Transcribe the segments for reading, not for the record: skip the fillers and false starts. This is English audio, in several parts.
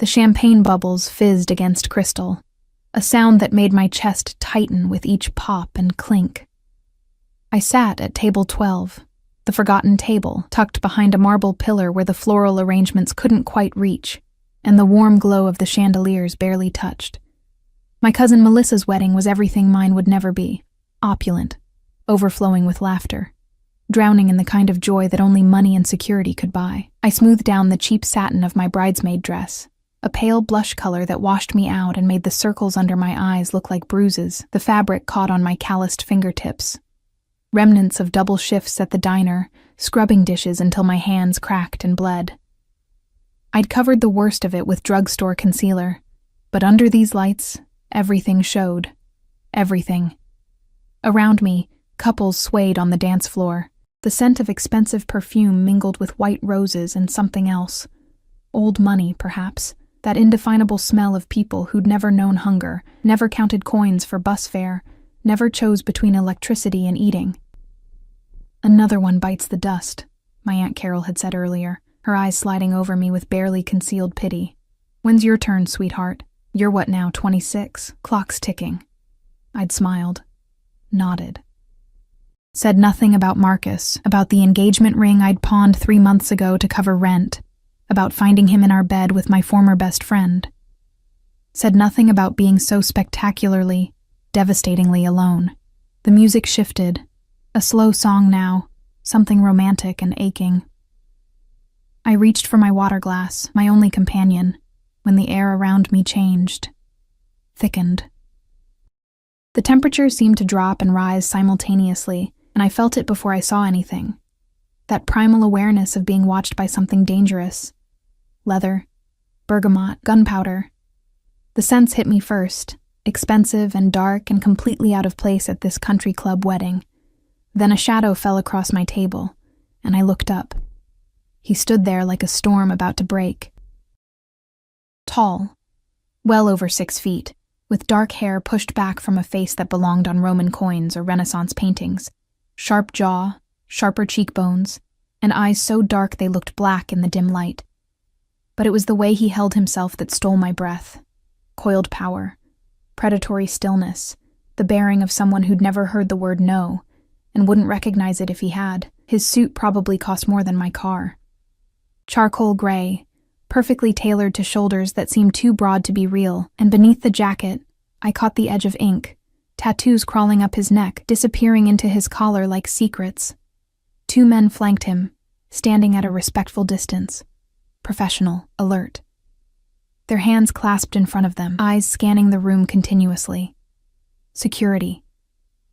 The champagne bubbles fizzed against crystal, a sound that made my chest tighten with each pop and clink. I sat at table 12, the forgotten table tucked behind a marble pillar where the floral arrangements couldn't quite reach, and the warm glow of the chandeliers barely touched. My cousin Melissa's wedding was everything mine would never be, opulent, overflowing with laughter, drowning in the kind of joy that only money and security could buy. I smoothed down the cheap satin of my bridesmaid dress, a pale blush color that washed me out and made the circles under my eyes look like bruises. The fabric caught on my calloused fingertips. Remnants of double shifts at the diner, scrubbing dishes until my hands cracked and bled. I'd covered the worst of it with drugstore concealer, but under these lights, everything showed. Everything. Around me, couples swayed on the dance floor. The scent of expensive perfume mingled with white roses and something else. Old money, perhaps. That indefinable smell of people who'd never known hunger, never counted coins for bus fare, never chose between electricity and eating. Another one bites the dust, my Aunt Carol had said earlier, her eyes sliding over me with barely concealed pity. When's your turn, sweetheart? You're what now, 26? Clock's ticking. I'd smiled, nodded. Said nothing about Marcus, about the engagement ring I'd pawned 3 months ago to cover rent, about finding him in our bed with my former best friend. Said nothing about being so spectacularly, devastatingly alone. The music shifted, a slow song now, something romantic and aching. I reached for my water glass, my only companion, when the air around me changed, thickened. The temperature seemed to drop and rise simultaneously, and I felt it before I saw anything. That primal awareness of being watched by something dangerous. Leather, bergamot, gunpowder. The scents hit me first, expensive and dark and completely out of place at this country club wedding. Then a shadow fell across my table, and I looked up. He stood there like a storm about to break. Tall, well over 6 feet, with dark hair pushed back from a face that belonged on Roman coins or Renaissance paintings, sharp jaw, sharper cheekbones, and eyes so dark they looked black in the dim light. But it was the way he held himself that stole my breath. Coiled power, predatory stillness, the bearing of someone who'd never heard the word no, and wouldn't recognize it if he had. His suit probably cost more than my car. Charcoal gray, perfectly tailored to shoulders that seemed too broad to be real, and beneath the jacket, I caught the edge of ink, tattoos crawling up his neck, disappearing into his collar like secrets. 2 men flanked him, standing at a respectful distance, professional, alert. Their hands clasped in front of them, eyes scanning the room continuously. Security.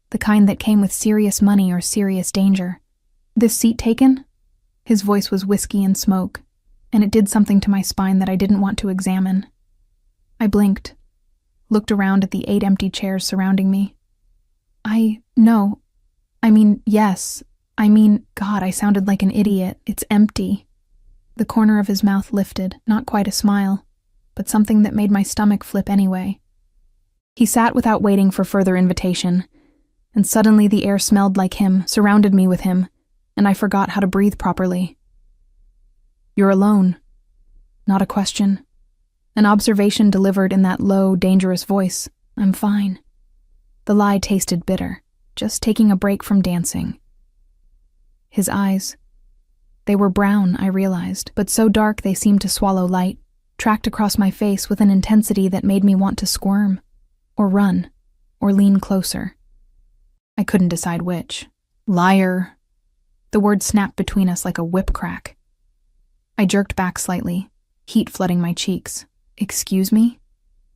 The kind that came with serious money or serious danger. This seat taken? His voice was whiskey and smoke, and it did something to my spine that I didn't want to examine. I blinked, looked around at the 8 empty chairs surrounding me. Yes. God, I sounded like an idiot. It's empty. The corner of his mouth lifted, not quite a smile, but something that made my stomach flip anyway. He sat without waiting for further invitation, and suddenly the air smelled like him, surrounded me with him, and I forgot how to breathe properly. You're alone. Not a question. An observation delivered in that low, dangerous voice. I'm fine. The lie tasted bitter, just taking a break from dancing. His eyes. They were brown, I realized, but so dark they seemed to swallow light, tracked across my face with an intensity that made me want to squirm, or run, or lean closer. I couldn't decide which. Liar. The word snapped between us like a whip crack. I jerked back slightly, heat flooding my cheeks. Excuse me?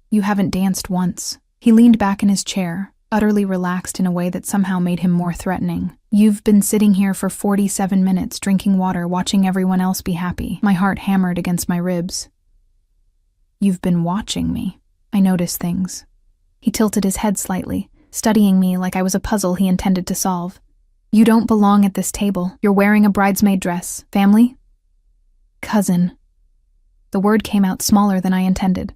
You haven't danced once. He leaned back in his chair, utterly relaxed in a way that somehow made him more threatening. You've been sitting here for 47 minutes drinking water, watching everyone else be happy. My heart hammered against my ribs. You've been watching me. I noticed things. He tilted his head slightly, studying me like I was a puzzle he intended to solve. You don't belong at this table. You're wearing a bridesmaid dress. Family? Cousin. The word came out smaller than I intended.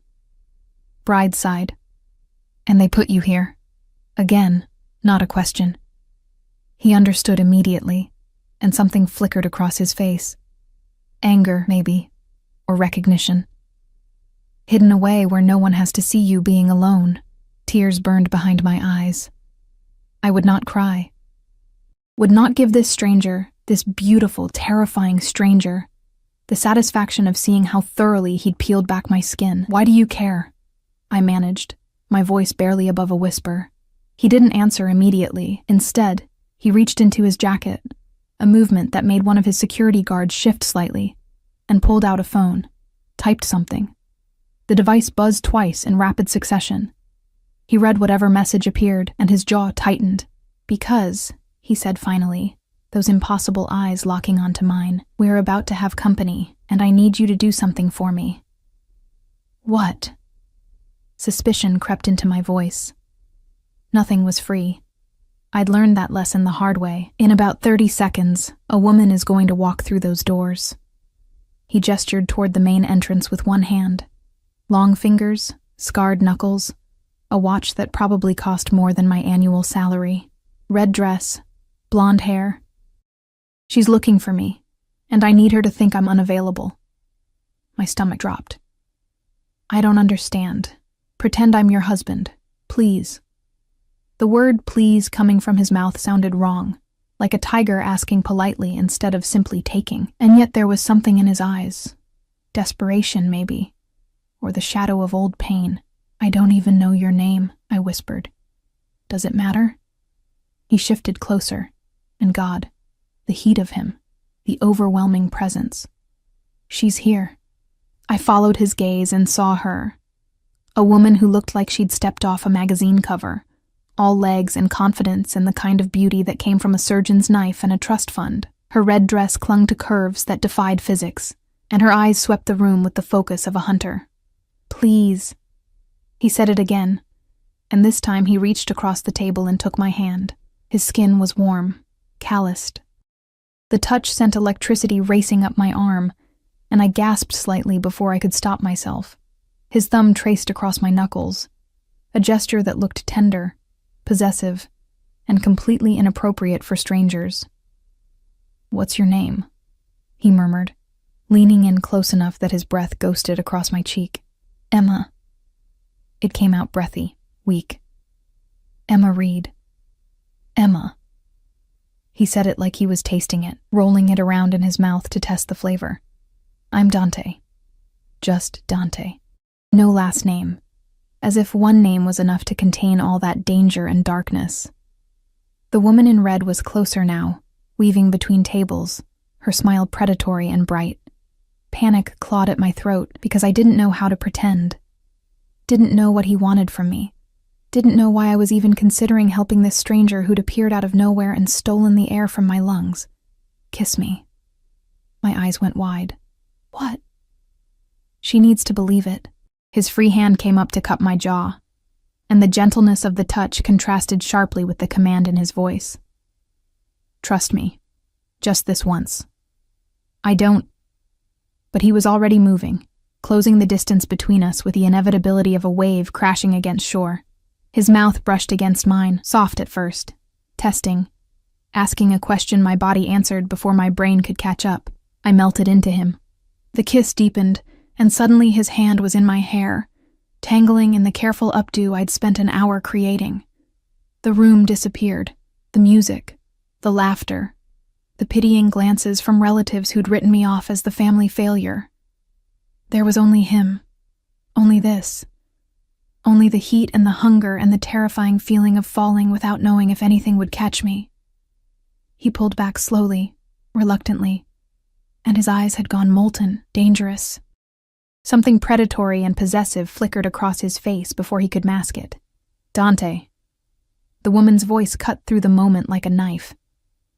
Bride's side. And they put you here. Again, not a question. He understood immediately, and something flickered across his face. Anger, maybe, or recognition. hidden away where no one has to see you being alone. Tears burned behind my eyes. I would not cry. Would not give this stranger, this beautiful, terrifying stranger, the satisfaction of seeing how thoroughly he'd peeled back my skin. Why do you care? I managed, my voice barely above a whisper. He didn't answer immediately. Instead, he reached into his jacket, a movement that made one of his security guards shift slightly, and pulled out a phone, typed something. The device buzzed twice in rapid succession. He read whatever message appeared, and his jaw tightened. Because, he said finally, those impossible eyes locking onto mine, we're about to have company, and I need you to do something for me. What? Suspicion crept into my voice. Nothing was free. I'd learned that lesson the hard way. In about 30 seconds, a woman is going to walk through those doors. He gestured toward the main entrance with one hand. Long fingers, scarred knuckles, a watch that probably cost more than my annual salary, red dress, blonde hair. She's looking for me, and I need her to think I'm unavailable. My stomach dropped. I don't understand. Pretend I'm your husband, please. The word please coming from his mouth sounded wrong, like a tiger asking politely instead of simply taking, and yet there was something in his eyes. Desperation, maybe, or the shadow of old pain. I don't even know your name, I whispered. Does it matter? He shifted closer, and God, the heat of him, the overwhelming presence. She's here. I followed his gaze and saw her. A woman who looked like she'd stepped off a magazine cover, all legs and confidence and the kind of beauty that came from a surgeon's knife and a trust fund. Her red dress clung to curves that defied physics, and her eyes swept the room with the focus of a hunter. Please. He said it again, and this time he reached across the table and took my hand. His skin was warm, calloused. The touch sent electricity racing up my arm, and I gasped slightly before I could stop myself. His thumb traced across my knuckles, a gesture that looked tender, possessive, and completely inappropriate for strangers. What's your name? He murmured, leaning in close enough that his breath ghosted across my cheek. Emma. It came out breathy, weak. Emma Reed. Emma. He said it like he was tasting it, rolling it around in his mouth to test the flavor. I'm Dante. Just Dante. No last name. As if one name was enough to contain all that danger and darkness. The woman in red was closer now, weaving between tables, her smile predatory and bright. Panic clawed at my throat because I didn't know how to pretend. Didn't know what he wanted from me. Didn't know why I was even considering helping this stranger who'd appeared out of nowhere and stolen the air from my lungs. Kiss me. My eyes went wide. What? She needs to believe it. His free hand came up to cup my jaw, and the gentleness of the touch contrasted sharply with the command in his voice. Trust me. Just this once. I don't. But he was already moving, closing the distance between us with the inevitability of a wave crashing against shore. His mouth brushed against mine, soft at first, testing, asking a question my body answered before my brain could catch up. I melted into him. The kiss deepened, and suddenly his hand was in my hair, tangling in the careful updo I'd spent an hour creating. The room disappeared, the music, the laughter, the pitying glances from relatives who'd written me off as the family failure. There was only him, only this, only the heat and the hunger and the terrifying feeling of falling without knowing if anything would catch me. He pulled back slowly, reluctantly, and his eyes had gone molten, dangerous. Something predatory and possessive flickered across his face before he could mask it. Dante. The woman's voice cut through the moment like a knife.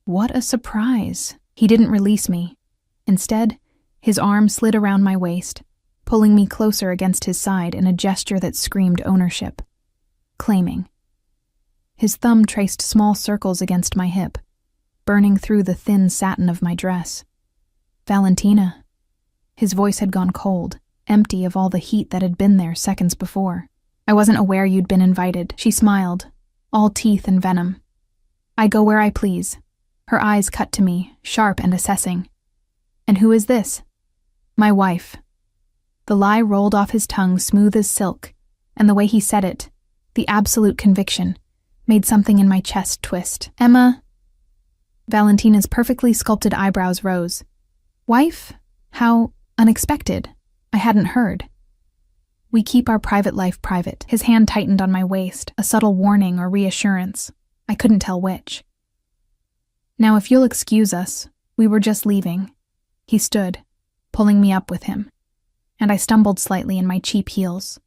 What a surprise. He didn't release me. Instead, his arm slid around my waist, pulling me closer against his side in a gesture that screamed ownership. Claiming. His thumb traced small circles against my hip, burning through the thin satin of my dress. Valentina. His voice had gone cold, empty of all the heat that had been there seconds before. I wasn't aware you'd been invited. She smiled, all teeth and venom. I go where I please. Her eyes cut to me, sharp and assessing. And who is this? My wife. The lie rolled off his tongue smooth as silk, and the way he said it, the absolute conviction, made something in my chest twist. Emma. Valentina's perfectly sculpted eyebrows rose. Wife? How unexpected. I hadn't heard. We keep our private life private. His hand tightened on my waist, a subtle warning or reassurance. I couldn't tell which. Now, if you'll excuse us, we were just leaving. He stood, pulling me up with him, and I stumbled slightly in my cheap heels.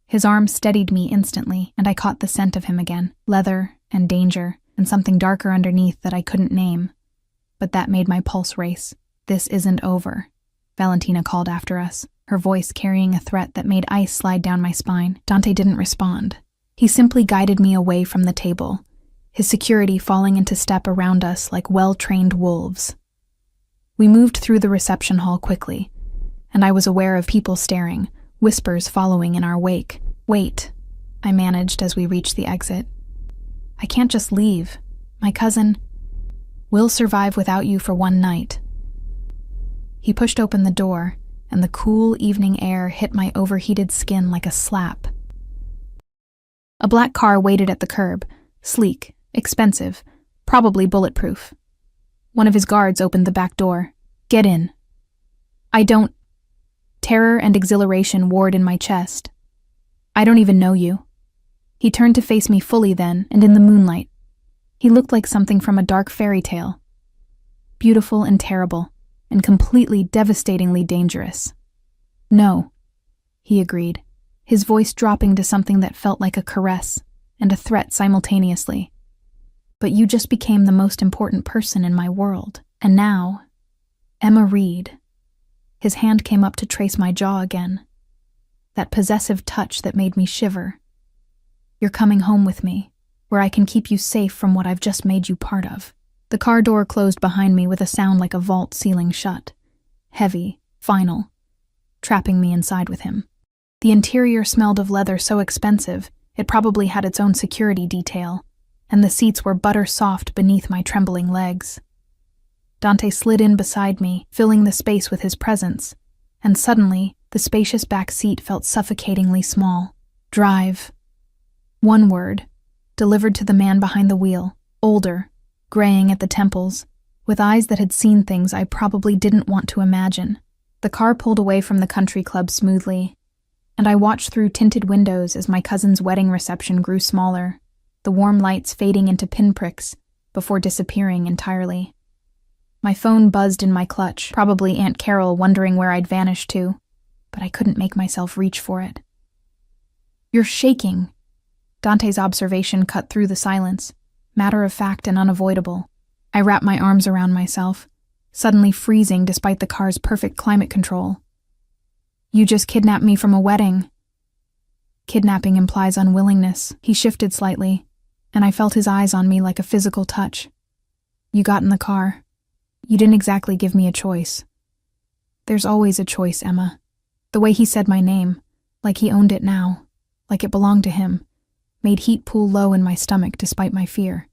His arm steadied me instantly, and I caught the scent of him again, leather and danger, and something darker underneath that I couldn't name. But that made my pulse race. This isn't over, Valentina called after us, her voice carrying a threat that made ice slide down my spine. Dante didn't respond. He simply guided me away from the table, his security falling into step around us like well-trained wolves. We moved through the reception hall quickly, and I was aware of people staring, whispers following in our wake. Wait, I managed as we reached the exit. I can't just leave. My cousin will survive without you for one night. He pushed open the door, and the cool evening air hit my overheated skin like a slap. A black car waited at the curb, sleek, expensive, probably bulletproof. One of his guards opened the back door. Get in. I don't. Terror and exhilaration warred in my chest. I don't even know you. He turned to face me fully then, and in the moonlight, he looked like something from a dark fairy tale. Beautiful and terrible, and completely devastatingly dangerous. No, he agreed, his voice dropping to something that felt like a caress and a threat simultaneously. But you just became the most important person in my world. And now, Emma Reed. His hand came up to trace my jaw again. That possessive touch that made me shiver. You're coming home with me, where I can keep you safe from what I've just made you part of. The car door closed behind me with a sound like a vault ceiling shut. Heavy, final, trapping me inside with him. The interior smelled of leather so expensive, it probably had its own security detail, and the seats were butter soft beneath my trembling legs. Dante slid in beside me, filling the space with his presence, and suddenly, the spacious back seat felt suffocatingly small. Drive. One word, delivered to the man behind the wheel, older, graying at the temples, with eyes that had seen things I probably didn't want to imagine. The car pulled away from the country club smoothly, and I watched through tinted windows as my cousin's wedding reception grew smaller, the warm lights fading into pinpricks before disappearing entirely. My phone buzzed in my clutch, probably Aunt Carol wondering where I'd vanished to, but I couldn't make myself reach for it. You're shaking. Dante's observation cut through the silence, matter of fact and unavoidable. I wrapped my arms around myself, suddenly freezing despite the car's perfect climate control. You just kidnapped me from a wedding. Kidnapping implies unwillingness. He shifted slightly, and I felt his eyes on me like a physical touch. You got in the car. You didn't exactly give me a choice. There's always a choice, Emma. The way he said my name, like he owned it now, like it belonged to him, made heat pool low in my stomach despite my fear.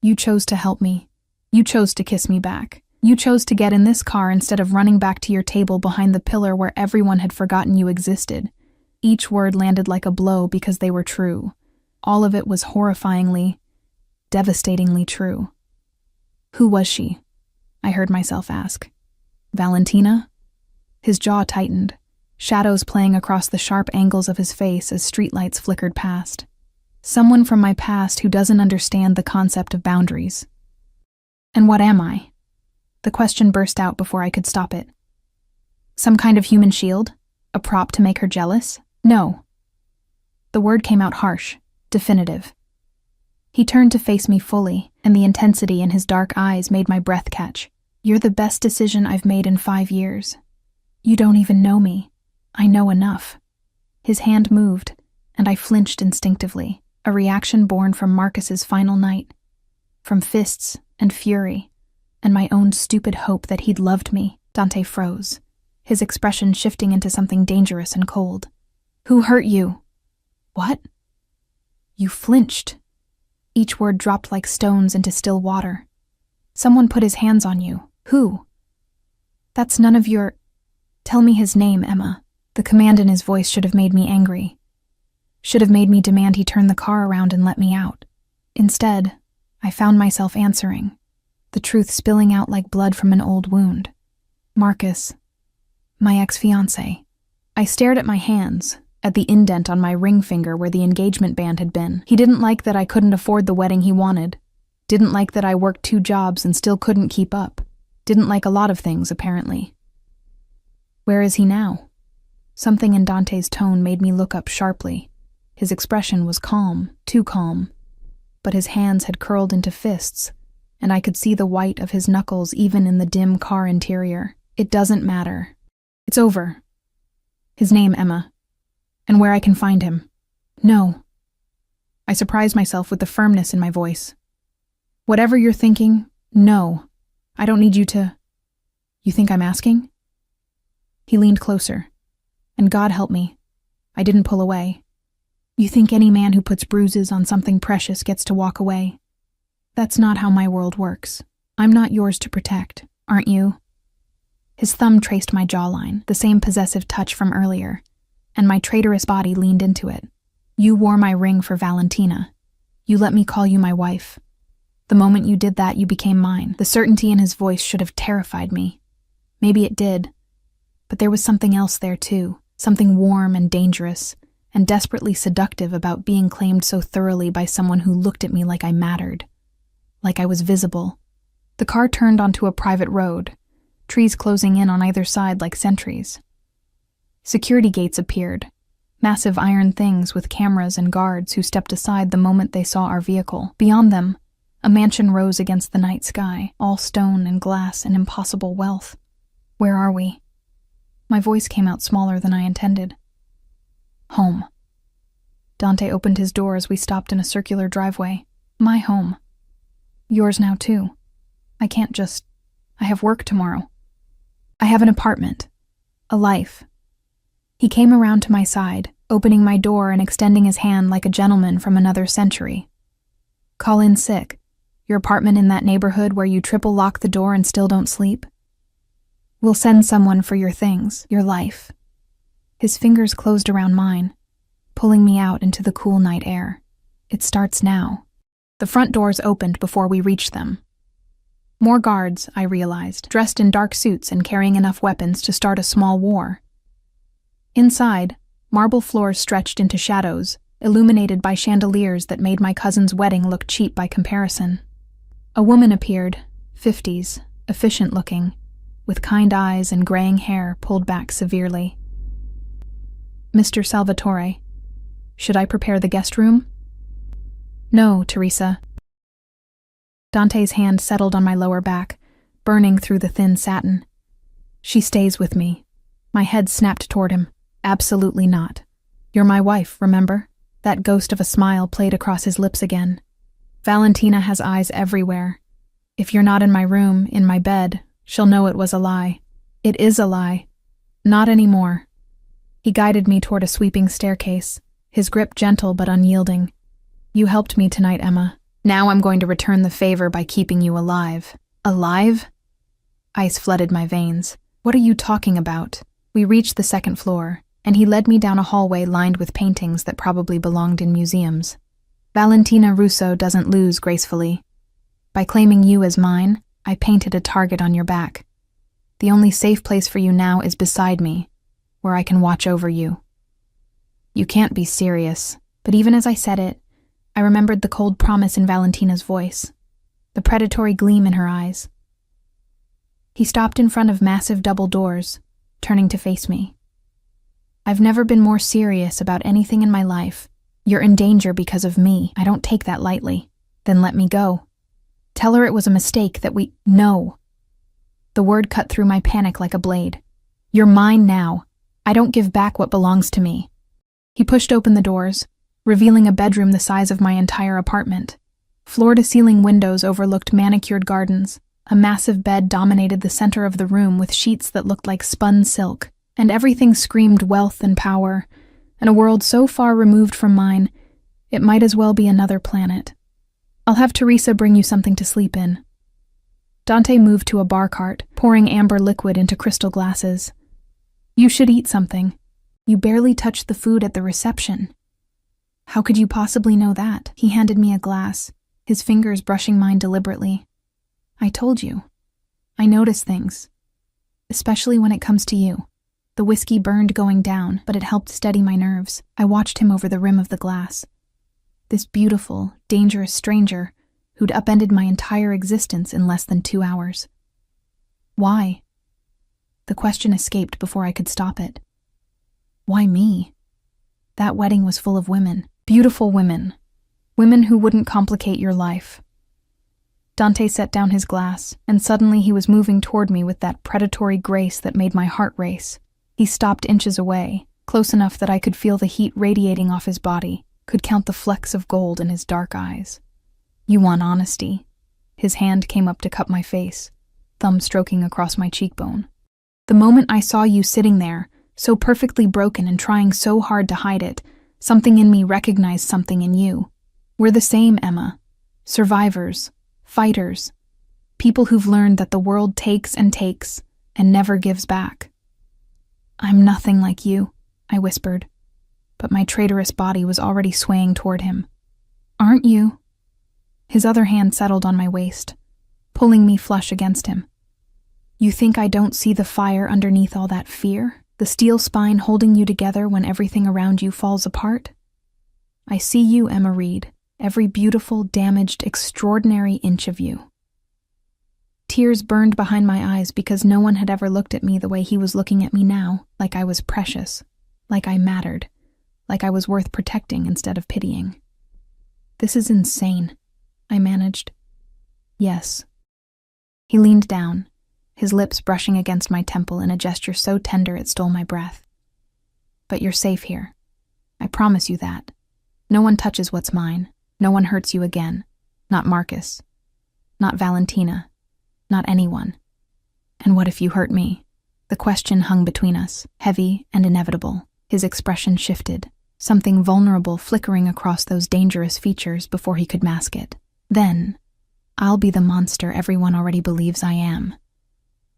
You chose to help me. You chose to kiss me back. You chose to get in this car instead of running back to your table behind the pillar where everyone had forgotten you existed. Each word landed like a blow because they were true. All of it was horrifyingly, devastatingly true. Who was she? I heard myself ask. Valentina? His jaw tightened, shadows playing across the sharp angles of his face as streetlights flickered past. Someone from my past who doesn't understand the concept of boundaries. And what am I? The question burst out before I could stop it. Some kind of human shield? A prop to make her jealous? No. The word came out harsh, definitive. He turned to face me fully, and the intensity in his dark eyes made my breath catch. You're the best decision I've made in 5 years. You don't even know me. I know enough. His hand moved, and I flinched instinctively, a reaction born from Marcus's final night, from fists and fury, and my own stupid hope that he'd loved me. Dante froze, his expression shifting into something dangerous and cold. Who hurt you? What? You flinched. Each word dropped like stones into still water. Someone put his hands on you. Who? That's none of your... Tell me his name, Emma. The command in his voice should have made me angry. Should have made me demand he turn the car around and let me out. Instead, I found myself answering, the truth spilling out like blood from an old wound. Marcus, my ex-fiancé. I stared at my hands, at the indent on my ring finger where the engagement band had been. He didn't like that I couldn't afford the wedding he wanted. Didn't like that I worked 2 jobs and still couldn't keep up. Didn't like a lot of things, apparently. Where is he now? Something in Dante's tone made me look up sharply. His expression was calm, too calm, but his hands had curled into fists, and I could see the white of his knuckles even in the dim car interior. It doesn't matter. It's over. His name, Emma. And where I can find him. No. I surprised myself with the firmness in my voice. Whatever you're thinking, no. I don't need you to... You think I'm asking? He leaned closer. And God help me, I didn't pull away. You think any man who puts bruises on something precious gets to walk away? That's not how my world works. I'm not yours to protect, aren't you? His thumb traced my jawline, the same possessive touch from earlier, and my traitorous body leaned into it. You wore my ring for Valentina. You let me call you my wife. The moment you did that, you became mine. The certainty in his voice should have terrified me. Maybe it did. But there was something else there too, something warm and dangerous, and desperately seductive about being claimed so thoroughly by someone who looked at me like I mattered, like I was visible. The car turned onto a private road, trees closing in on either side like sentries. Security gates appeared, massive iron things with cameras and guards who stepped aside the moment they saw our vehicle. Beyond them, a mansion rose against the night sky, all stone and glass and impossible wealth. Where are we? My voice came out smaller than I intended. Home. Dante opened his door as we stopped in a circular driveway. My home. Yours now, too. I can't just... I have work tomorrow. I have an apartment. A life. He came around to my side, opening my door and extending his hand like a gentleman from another century. Call in sick. Your apartment in that neighborhood where you triple lock the door and still don't sleep? We'll send someone for your things, your life. His fingers closed around mine, pulling me out into the cool night air. It starts now. The front doors opened before we reached them. More guards, I realized, dressed in dark suits and carrying enough weapons to start a small war. Inside, marble floors stretched into shadows, illuminated by chandeliers that made my cousin's wedding look cheap by comparison. A woman appeared, 50s, efficient-looking, with kind eyes and graying hair pulled back severely. Mr. Salvatore, should I prepare the guest room? No, Teresa. Dante's hand settled on my lower back, burning through the thin satin. She stays with me. My head snapped toward him. Absolutely not. You're my wife, remember? That ghost of a smile played across his lips again. Valentina has eyes everywhere. If you're not in my room, in my bed, she'll know it was a lie. It is a lie. Not anymore. He guided me toward a sweeping staircase, his grip gentle but unyielding. You helped me tonight, Emma. Now I'm going to return the favor by keeping you alive. Alive? Ice flooded my veins. What are you talking about? We reached the second floor, and he led me down a hallway lined with paintings that probably belonged in museums. Valentina Russo doesn't lose gracefully. By claiming you as mine, I painted a target on your back. The only safe place for you now is beside me, where I can watch over you. You can't be serious, but even as I said it, I remembered the cold promise in Valentina's voice, the predatory gleam in her eyes. He stopped in front of massive double doors, turning to face me. I've never been more serious about anything in my life. You're in danger because of me. I don't take that lightly. Then let me go. Tell her it was a mistake that we... No. The word cut through my panic like a blade. You're mine now. I don't give back what belongs to me. He pushed open the doors, revealing a bedroom the size of my entire apartment. Floor-to-ceiling windows overlooked manicured gardens. A massive bed dominated the center of the room with sheets that looked like spun silk, and everything screamed wealth and power, and a world so far removed from mine, it might as well be another planet. I'll have Teresa bring you something to sleep in. Dante moved to a bar cart, pouring amber liquid into crystal glasses. You should eat something. You barely touched the food at the reception. How could you possibly know that? He handed me a glass, his fingers brushing mine deliberately. I told you. I notice things. Especially when it comes to you. The whiskey burned going down, but it helped steady my nerves. I watched him over the rim of the glass. This beautiful, dangerous stranger who'd upended my entire existence in less than 2 hours. Why? The question escaped before I could stop it. Why me? That wedding was full of women. Beautiful women. Women who wouldn't complicate your life. Dante set down his glass, and suddenly he was moving toward me with that predatory grace that made my heart race. He stopped inches away, close enough that I could feel the heat radiating off his body, could count the flecks of gold in his dark eyes. You want honesty. His hand came up to cup my face, thumb stroking across my cheekbone. The moment I saw you sitting there, so perfectly broken and trying so hard to hide it, something in me recognized something in you. We're the same, Emma. Survivors. Fighters. People who've learned that the world takes and never gives back. I'm nothing like you, I whispered, but my traitorous body was already swaying toward him. Aren't you? His other hand settled on my waist, pulling me flush against him. You think I don't see the fire underneath all that fear? The steel spine holding you together when everything around you falls apart? I see you, Emma Reed, every beautiful, damaged, extraordinary inch of you. Tears burned behind my eyes because no one had ever looked at me the way he was looking at me now, like I was precious, like I mattered, like I was worth protecting instead of pitying. This is insane, I managed. Yes. He leaned down, his lips brushing against my temple in a gesture so tender it stole my breath. But you're safe here. I promise you that. No one touches what's mine. No one hurts you again. Not Marcus. Not Valentina. Not anyone. And what if you hurt me? The question hung between us, heavy and inevitable. His expression shifted, something vulnerable flickering across those dangerous features before he could mask it. Then, I'll be the monster everyone already believes I am.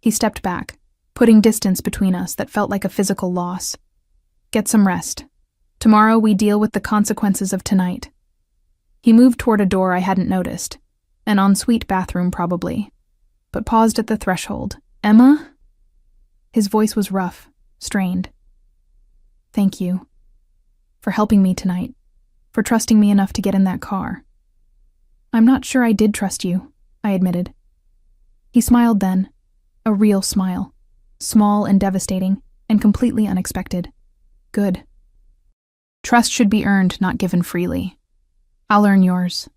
He stepped back, putting distance between us that felt like a physical loss. Get some rest. Tomorrow we deal with the consequences of tonight. He moved toward a door I hadn't noticed, an ensuite bathroom probably, but paused at the threshold. Emma? His voice was rough, strained. Thank you. For helping me tonight. For trusting me enough to get in that car. I'm not sure I did trust you, I admitted. He smiled then. A real smile. Small and devastating, and completely unexpected. Good. Trust should be earned, not given freely. I'll earn yours.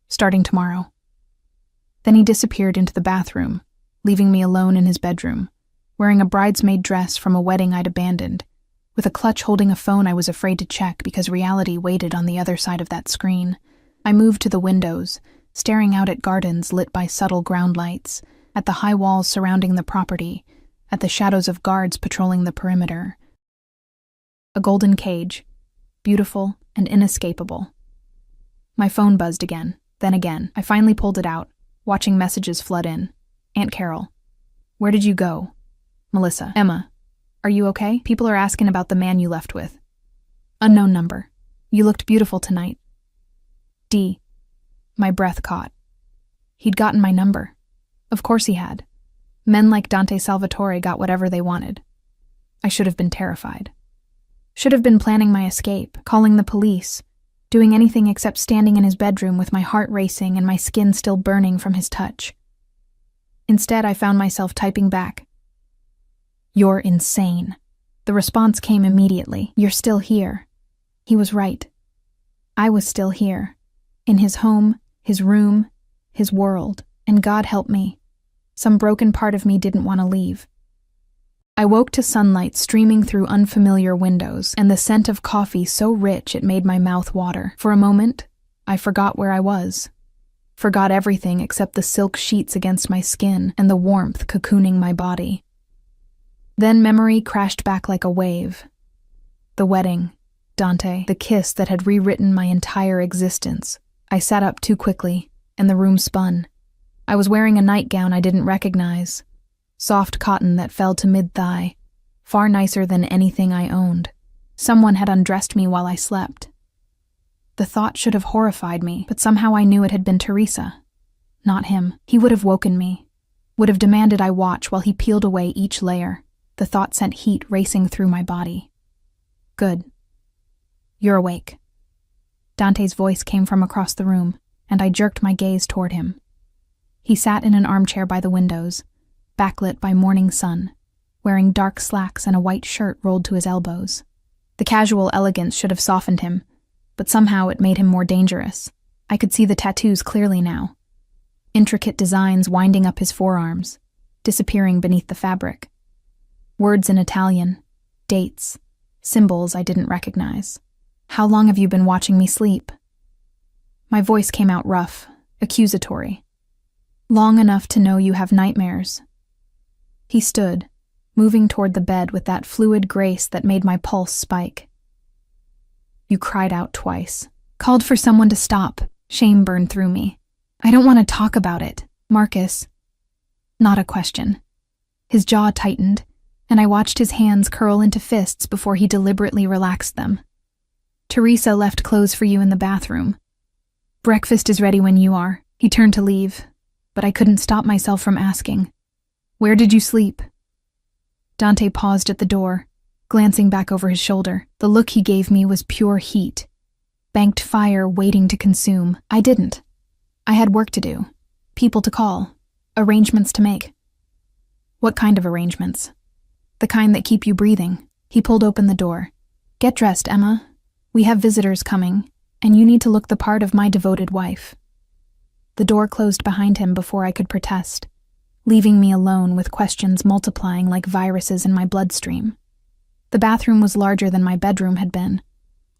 Starting tomorrow. Then he disappeared into the bathroom, leaving me alone in his bedroom, wearing a bridesmaid dress from a wedding I'd abandoned, with a clutch holding a phone I was afraid to check because reality waited on the other side of that screen. I moved to the windows, staring out at gardens lit by subtle ground lights, at the high walls surrounding the property, at the shadows of guards patrolling the perimeter. A golden cage, beautiful and inescapable. My phone buzzed again, then again. I finally pulled it out, watching messages flood in. Aunt Carol. Where did you go? Melissa. Emma. Are you okay? People are asking about the man you left with. Unknown number. You looked beautiful tonight. D. My breath caught. He'd gotten my number. Of course he had. Men like Dante Salvatore got whatever they wanted. I should have been terrified. Should have been planning my escape, calling the police, doing anything except standing in his bedroom with my heart racing and my skin still burning from his touch. Instead, I found myself typing back. You're insane. The response came immediately. You're still here. He was right. I was still here. In his home, his room, his world, and God help me. Some broken part of me didn't want to leave. I woke to sunlight streaming through unfamiliar windows and the scent of coffee so rich it made my mouth water. For a moment, I forgot where I was. Forgot everything except the silk sheets against my skin and the warmth cocooning my body. Then memory crashed back like a wave. The wedding, Dante, the kiss that had rewritten my entire existence. I sat up too quickly, and the room spun. I was wearing a nightgown I didn't recognize. Soft cotton that fell to mid-thigh, far nicer than anything I owned. Someone had undressed me while I slept. The thought should have horrified me, but somehow I knew it had been Teresa. Not him. He would have woken me, would have demanded I watch while he peeled away each layer. The thought sent heat racing through my body. Good. You're awake. Dante's voice came from across the room, and I jerked my gaze toward him. He sat in an armchair by the windows, backlit by morning sun, wearing dark slacks and a white shirt rolled to his elbows. The casual elegance should have softened him, but somehow it made him more dangerous. I could see the tattoos clearly now. Intricate designs winding up his forearms, disappearing beneath the fabric. Words in Italian, dates, symbols I didn't recognize. How long have you been watching me sleep? My voice came out rough, accusatory. Long enough to know you have nightmares. He stood, moving toward the bed with that fluid grace that made my pulse spike. You cried out twice, called for someone to stop. Shame burned through me. I don't want to talk about it, Marcus. Not a question. His jaw tightened, and I watched his hands curl into fists before he deliberately relaxed them. Teresa left clothes for you in the bathroom. Breakfast is ready when you are. He turned to leave, but I couldn't stop myself from asking, where did you sleep? Dante paused at the door, glancing back over his shoulder. The look he gave me was pure heat. Banked fire waiting to consume. I didn't. I had work to do, people to call, arrangements to make. What kind of arrangements? The kind that keep you breathing. He pulled open the door. Get dressed, Emma. We have visitors coming, and you need to look the part of my devoted wife. The door closed behind him before I could protest, leaving me alone with questions multiplying like viruses in my bloodstream. The bathroom was larger than my bedroom had been,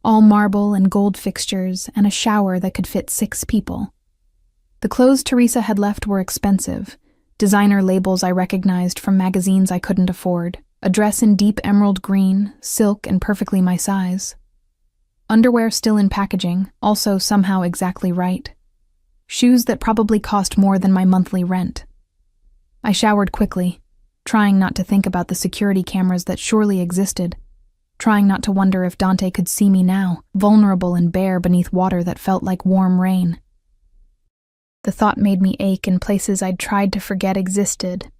all marble and gold fixtures and a shower that could fit 6 people. The clothes Teresa had left were expensive, designer labels I recognized from magazines I couldn't afford, a dress in deep emerald green, silk and perfectly my size. Underwear still in packaging, also somehow exactly right. Shoes that probably cost more than my monthly rent. I showered quickly, trying not to think about the security cameras that surely existed, trying not to wonder if Dante could see me now, vulnerable and bare beneath water that felt like warm rain. The thought made me ache in places I'd tried to forget existed.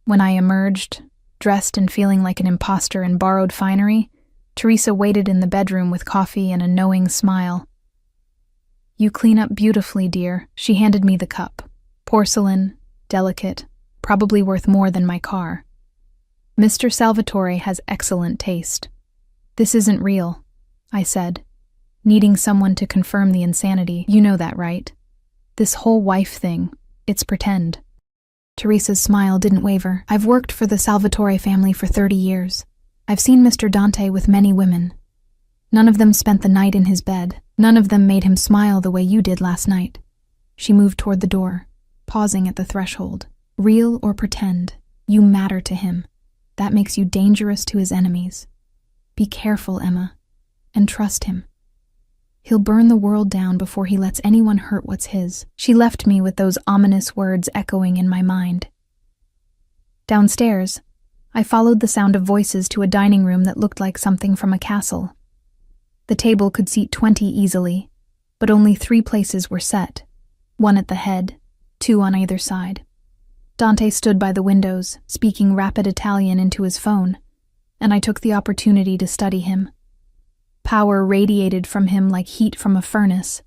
When I emerged, dressed and feeling like an imposter in borrowed finery, Teresa waited in the bedroom with coffee and a knowing smile. You clean up beautifully, dear. She handed me the cup. Porcelain, delicate, probably worth more than my car. Mr. Salvatore has excellent taste. This isn't real, I said, needing someone to confirm the insanity. You know that, right? This whole wife thing, it's pretend. Teresa's smile didn't waver. I've worked for the Salvatore family for 30 years. I've seen Mr. Dante with many women. None of them spent the night in his bed. None of them made him smile the way you did last night. She moved toward the door, pausing at the threshold. Real or pretend, you matter to him. That makes you dangerous to his enemies. Be careful, Emma, and trust him. He'll burn the world down before he lets anyone hurt what's his. She left me with those ominous words echoing in my mind. Downstairs, I followed the sound of voices to a dining room that looked like something from a castle. The table could seat 20 easily, but only 3 places were set, 1 at the head, 2 on either side. Dante stood by the windows, speaking rapid Italian into his phone, and I took the opportunity to study him. Power radiated from him like heat from a furnace.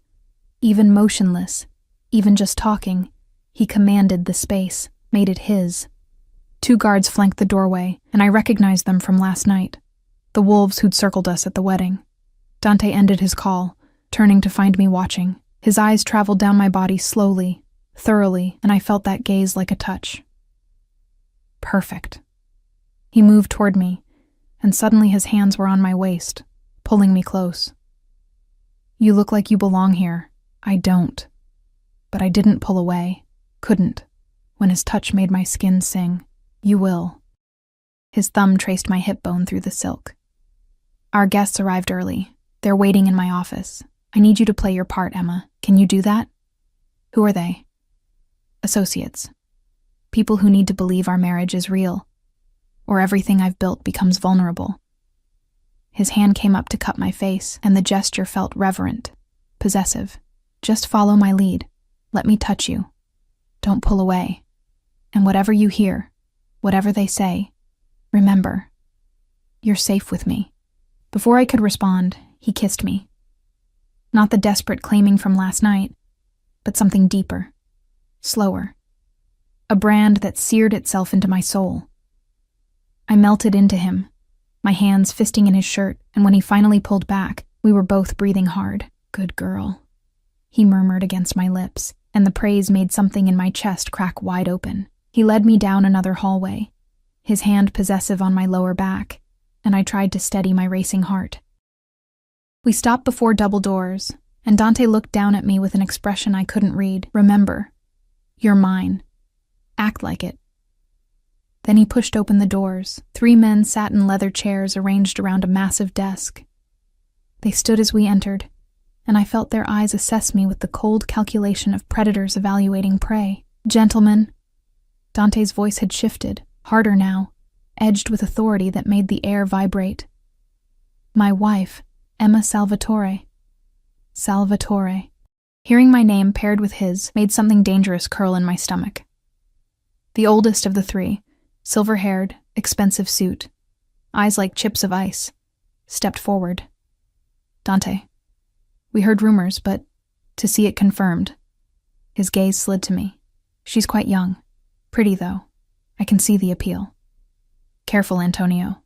Even motionless, even just talking, he commanded the space, made it his. 2 guards flanked the doorway, and I recognized them from last night. The wolves who'd circled us at the wedding. Dante ended his call, turning to find me watching. His eyes traveled down my body slowly, thoroughly, and I felt that gaze like a touch. Perfect. He moved toward me, and suddenly his hands were on my waist, pulling me close. You look like you belong here. I don't. But I didn't pull away, couldn't, when his touch made my skin sing. You will. His thumb traced my hip bone through the silk. Our guests arrived early. They're waiting in my office. I need you to play your part, Emma. Can you do that? Who are they? Associates. People who need to believe our marriage is real, or everything I've built becomes vulnerable. His hand came up to cup my face, and the gesture felt reverent, possessive. Just follow my lead. Let me touch you. Don't pull away. And whatever you hear, whatever they say, remember, you're safe with me. Before I could respond, he kissed me. Not the desperate claiming from last night, but something deeper, slower. A brand that seared itself into my soul. I melted into him, my hands fisting in his shirt, and when he finally pulled back, we were both breathing hard. Good girl, he murmured against my lips, and the praise made something in my chest crack wide open. He led me down another hallway, his hand possessive on my lower back, and I tried to steady my racing heart. We stopped before double doors, and Dante looked down at me with an expression I couldn't read. Remember, you're mine. Act like it. Then he pushed open the doors. 3 men sat in leather chairs arranged around a massive desk. They stood as we entered, and I felt their eyes assess me with the cold calculation of predators evaluating prey. Gentlemen, Dante's voice had shifted, harder now, edged with authority that made the air vibrate. My wife, Emma Salvatore. Salvatore. Hearing my name paired with his made something dangerous curl in my stomach. The oldest of the 3, silver-haired, expensive suit, eyes like chips of ice, stepped forward. Dante. We heard rumors, but to see it confirmed. His gaze slid to me. She's quite young. Pretty, though. I can see the appeal. Careful, Antonio.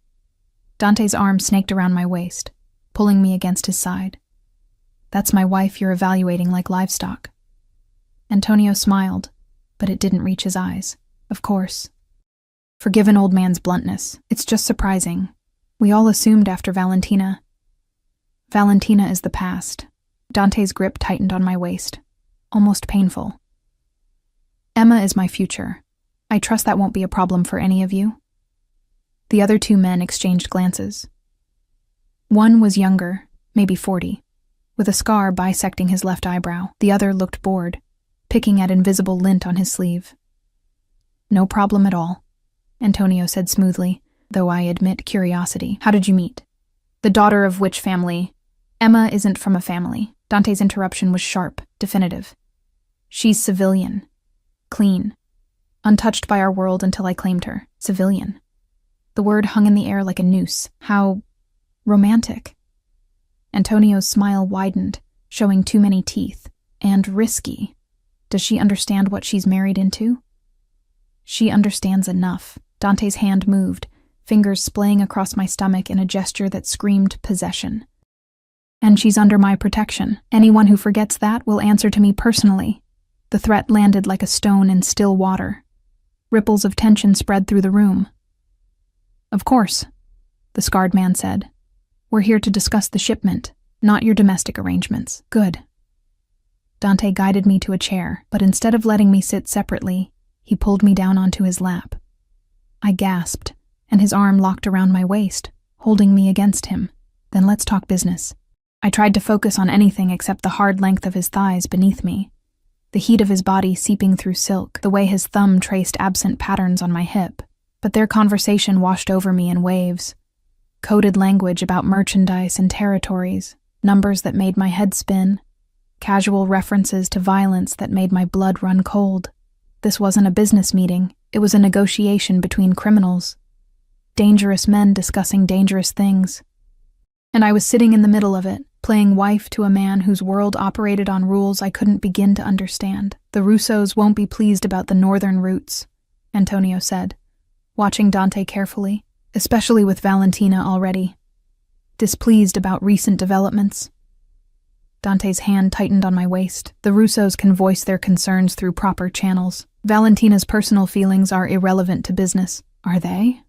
Dante's arm snaked around my waist, pulling me against his side. That's my wife you're evaluating like livestock. Antonio smiled, but it didn't reach his eyes. Of course. Forgive an old man's bluntness. It's just surprising. We all assumed after Valentina. Valentina is the past. Dante's grip tightened on my waist. Almost painful. Emma is my future. I trust that won't be a problem for any of you. The other 2 men exchanged glances. One was younger, maybe 40, with a scar bisecting his left eyebrow. The other looked bored, picking at invisible lint on his sleeve. No problem at all, Antonio said smoothly, though I admit curiosity. How did you meet? The daughter of which family? Emma isn't from a family. Dante's interruption was sharp, definitive. She's civilian. Clean. Untouched by our world until I claimed her. Civilian. The word hung in the air like a noose. How romantic. Antonio's smile widened, showing too many teeth. And risky. Does she understand what she's married into? She understands enough. Dante's hand moved, fingers splaying across my stomach in a gesture that screamed possession. And she's under my protection. Anyone who forgets that will answer to me personally. The threat landed like a stone in still water. Ripples of tension spread through the room. Of course, the scarred man said. We're here to discuss the shipment, not your domestic arrangements. Good. Dante guided me to a chair, but instead of letting me sit separately, he pulled me down onto his lap. I gasped, and his arm locked around my waist, holding me against him. Then let's talk business. I tried to focus on anything except the hard length of his thighs beneath me, the heat of his body seeping through silk, the way his thumb traced absent patterns on my hip. But their conversation washed over me in waves. Coded language about merchandise and territories, numbers that made my head spin, casual references to violence that made my blood run cold. This wasn't a business meeting, it was a negotiation between criminals. Dangerous men discussing dangerous things. And I was sitting in the middle of it, playing wife to a man whose world operated on rules I couldn't begin to understand. The Russos won't be pleased about the northern routes, Antonio said, watching Dante carefully, especially with Valentina already. Displeased about recent developments. Dante's hand tightened on my waist. The Russos can voice their concerns through proper channels. Valentina's personal feelings are irrelevant to business. Are they?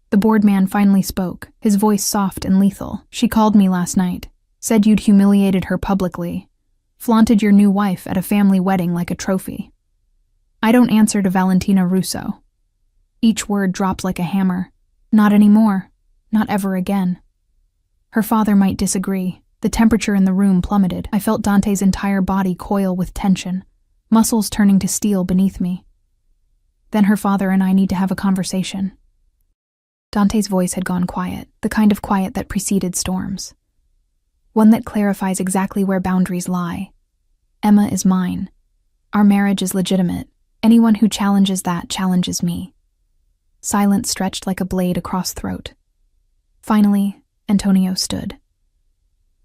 The board man finally spoke, his voice soft and lethal. She called me last night, said you'd humiliated her publicly, flaunted your new wife at a family wedding like a trophy. I don't answer to Valentina Russo. Each word dropped like a hammer. Not anymore. Not ever again. Her father might disagree. The temperature in the room plummeted. I felt Dante's entire body coil with tension, muscles turning to steel beneath me. Then her father and I need to have a conversation. Dante's voice had gone quiet, the kind of quiet that preceded storms. One that clarifies exactly where boundaries lie. Emma is mine. Our marriage is legitimate. Anyone who challenges that challenges me. Silence stretched like a blade across throat. Finally, Antonio stood.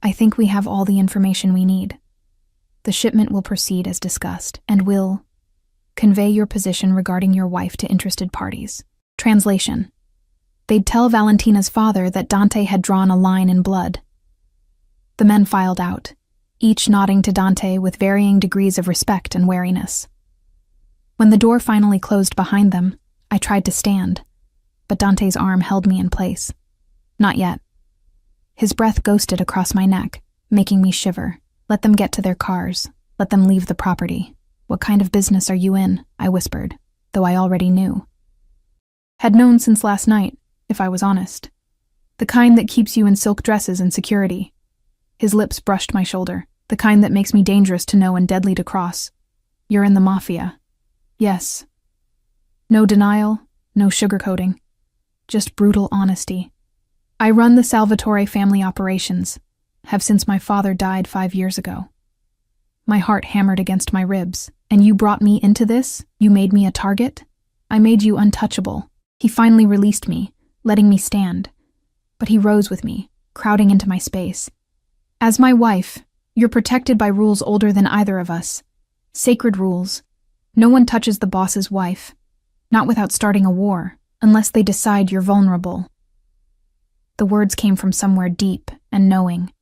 I think we have all the information we need. The shipment will proceed as discussed, and will convey your position regarding your wife to interested parties. Translation. They'd tell Valentina's father that Dante had drawn a line in blood. The men filed out, each nodding to Dante with varying degrees of respect and wariness. When the door finally closed behind them, I tried to stand, but Dante's arm held me in place. Not yet. His breath ghosted across my neck, making me shiver. Let them get to their cars. Let them leave the property. What kind of business are you in? I whispered, though I already knew. Had known since last night, if I was honest. The kind that keeps you in silk dresses and security. His lips brushed my shoulder, the kind that makes me dangerous to know and deadly to cross. You're in the Mafia. Yes. No denial, no sugarcoating. Just brutal honesty. I run the Salvatore family operations, have since my father died 5 years ago. My heart hammered against my ribs. And you brought me into this? You made me a target? I made you untouchable. He finally released me, letting me stand. But he rose with me, crowding into my space. As my wife, you're protected by rules older than either of us. Sacred rules. No one touches the boss's wife. Not without starting a war, unless they decide you're vulnerable. The words came from somewhere deep and knowing.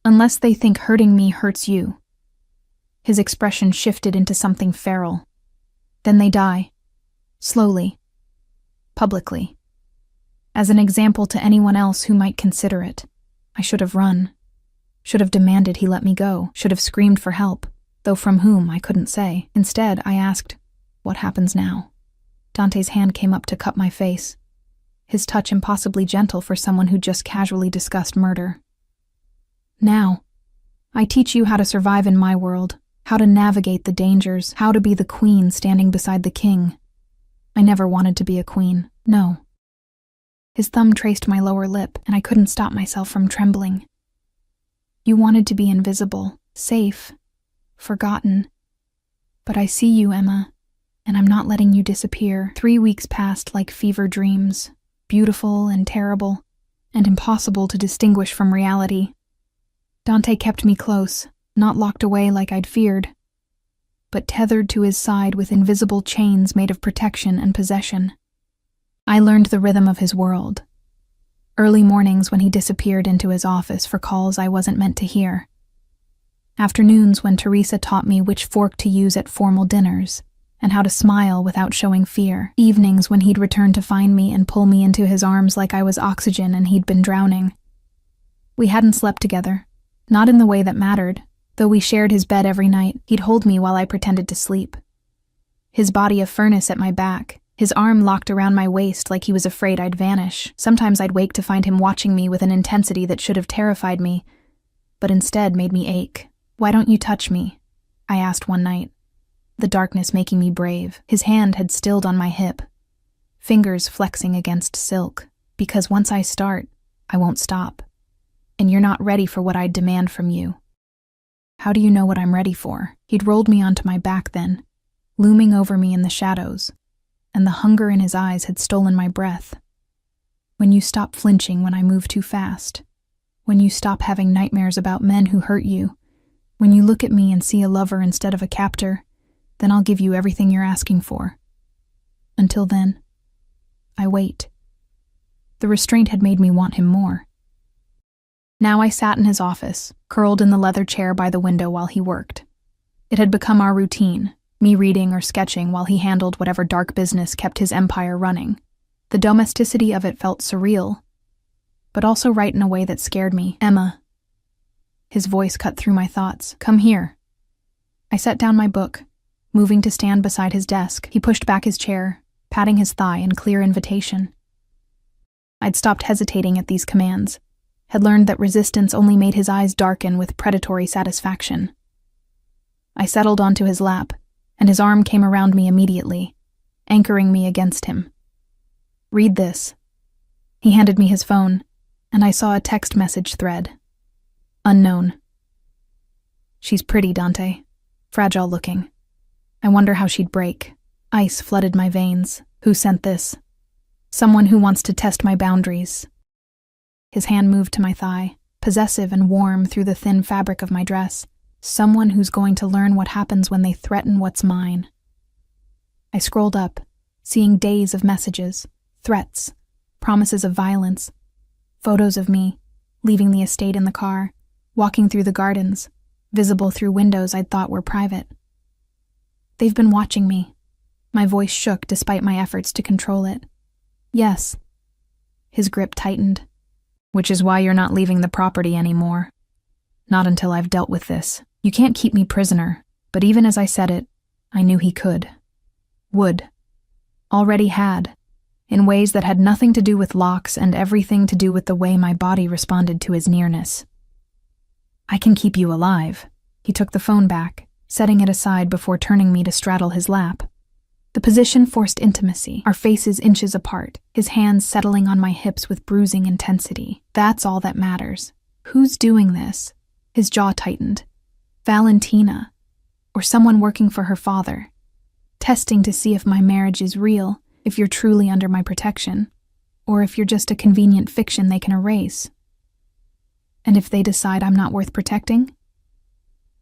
Unless they think hurting me hurts you. His expression shifted into something feral. Then they die. Slowly. Publicly. As an example to anyone else who might consider it. I should have run. Should have demanded he let me go. Should have screamed for help, though from whom I couldn't say. Instead, I asked, what happens now? Dante's hand came up to cup my face. His touch impossibly gentle for someone who just casually discussed murder. Now, I teach you how to survive in my world. How to navigate the dangers, how to be the queen standing beside the king. I never wanted to be a queen, no. His thumb traced my lower lip, and I couldn't stop myself from trembling. You wanted to be invisible, safe, forgotten. But I see you, Emma, and I'm not letting you disappear. 3 weeks passed like fever dreams, beautiful and terrible, and impossible to distinguish from reality. Dante kept me close. Not locked away like I'd feared, but tethered to his side with invisible chains made of protection and possession. I learned the rhythm of his world. Early mornings when he disappeared into his office for calls I wasn't meant to hear. Afternoons when Teresa taught me which fork to use at formal dinners, and how to smile without showing fear. Evenings when he'd return to find me and pull me into his arms like I was oxygen and he'd been drowning. We hadn't slept together, not in the way that mattered. Though we shared his bed every night, he'd hold me while I pretended to sleep. His body a furnace at my back, his arm locked around my waist like he was afraid I'd vanish. Sometimes I'd wake to find him watching me with an intensity that should have terrified me, but instead made me ache. Why don't you touch me? I asked one night, the darkness making me brave. His hand had stilled on my hip, fingers flexing against silk, because once I start, I won't stop. And you're not ready for what I'd demand from you. How do you know what I'm ready for? He'd rolled me onto my back then, looming over me in the shadows, and the hunger in his eyes had stolen my breath. When you stop flinching when I move too fast, when you stop having nightmares about men who hurt you, when you look at me and see a lover instead of a captor, then I'll give you everything you're asking for. Until then, I wait. The restraint had made me want him more. Now I sat in his office, curled in the leather chair by the window while he worked. It had become our routine, me reading or sketching while he handled whatever dark business kept his empire running. The domesticity of it felt surreal, but also right in a way that scared me. Emma. His voice cut through my thoughts. Come here. I set down my book, moving to stand beside his desk. He pushed back his chair, patting his thigh in clear invitation. I'd stopped hesitating at these commands, had learned that resistance only made his eyes darken with predatory satisfaction. I settled onto his lap, and his arm came around me immediately, anchoring me against him. Read this. He handed me his phone, and I saw a text message thread. Unknown. She's pretty, Dante. Fragile looking. I wonder how she'd break. Ice flooded my veins. Who sent this? Someone who wants to test my boundaries. His hand moved to my thigh, possessive and warm through the thin fabric of my dress. Someone who's going to learn what happens when they threaten what's mine. I scrolled up, seeing days of messages, threats, promises of violence, photos of me, leaving the estate in the car, walking through the gardens, visible through windows I'd thought were private. They've been watching me. My voice shook despite my efforts to control it. Yes. His grip tightened. Which is why you're not leaving the property anymore. Not until I've dealt with this. You can't keep me prisoner. But even as I said it, I knew he could. Would. Already had. In ways that had nothing to do with locks and everything to do with the way my body responded to his nearness. I can keep you alive. He took the phone back, setting it aside before turning me to straddle his lap. The position forced intimacy, our faces inches apart, his hands settling on my hips with bruising intensity. That's all that matters. Who's doing this? His jaw tightened. Valentina, or someone working for her father. Testing to see if my marriage is real, if you're truly under my protection, or if you're just a convenient fiction they can erase. And if they decide I'm not worth protecting?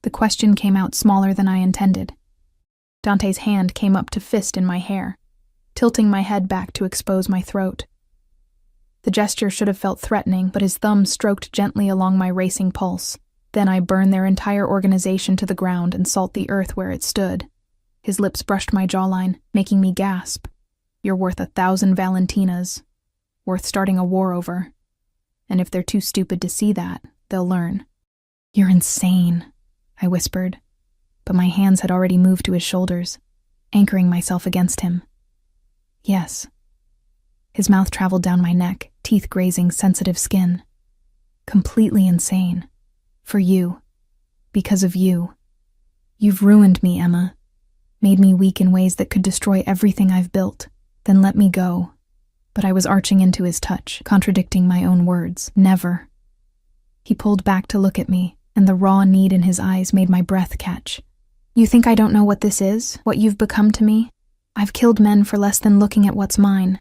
The question came out smaller than I intended. Dante's hand came up to fist in my hair, tilting my head back to expose my throat. The gesture should have felt threatening, but his thumb stroked gently along my racing pulse. Then I burned their entire organization to the ground and salt the earth where it stood. His lips brushed my jawline, making me gasp. You're worth 1,000 Valentinas. Worth starting a war over. And if they're too stupid to see that, they'll learn. You're insane, I whispered, but my hands had already moved to his shoulders, anchoring myself against him. Yes. His mouth traveled down my neck, teeth grazing sensitive skin. Completely insane. For you. Because of you. You've ruined me, Emma. Made me weak in ways that could destroy everything I've built. Then let me go. But I was arching into his touch, contradicting my own words. Never. He pulled back to look at me, and the raw need in his eyes made my breath catch. You think I don't know what this is? What you've become to me? I've killed men for less than looking at what's mine.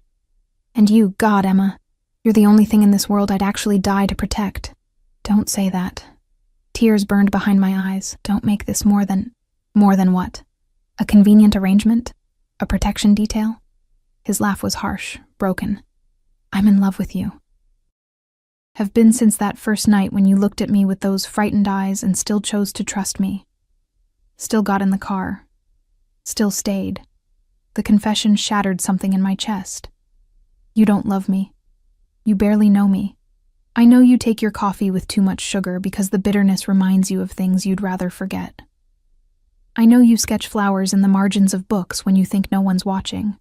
And you, God, Emma, you're the only thing in this world I'd actually die to protect. Don't say that. Tears burned behind my eyes. Don't make this more than what? A convenient arrangement? A protection detail? His laugh was harsh, broken. I'm in love with you. Have been since that first night when you looked at me with those frightened eyes and still chose to trust me. Still got in the car. Still stayed. The confession shattered something in my chest. You don't love me. You barely know me. I know you take your coffee with too much sugar because the bitterness reminds you of things you'd rather forget. I know you sketch flowers in the margins of books when you think no one's watching.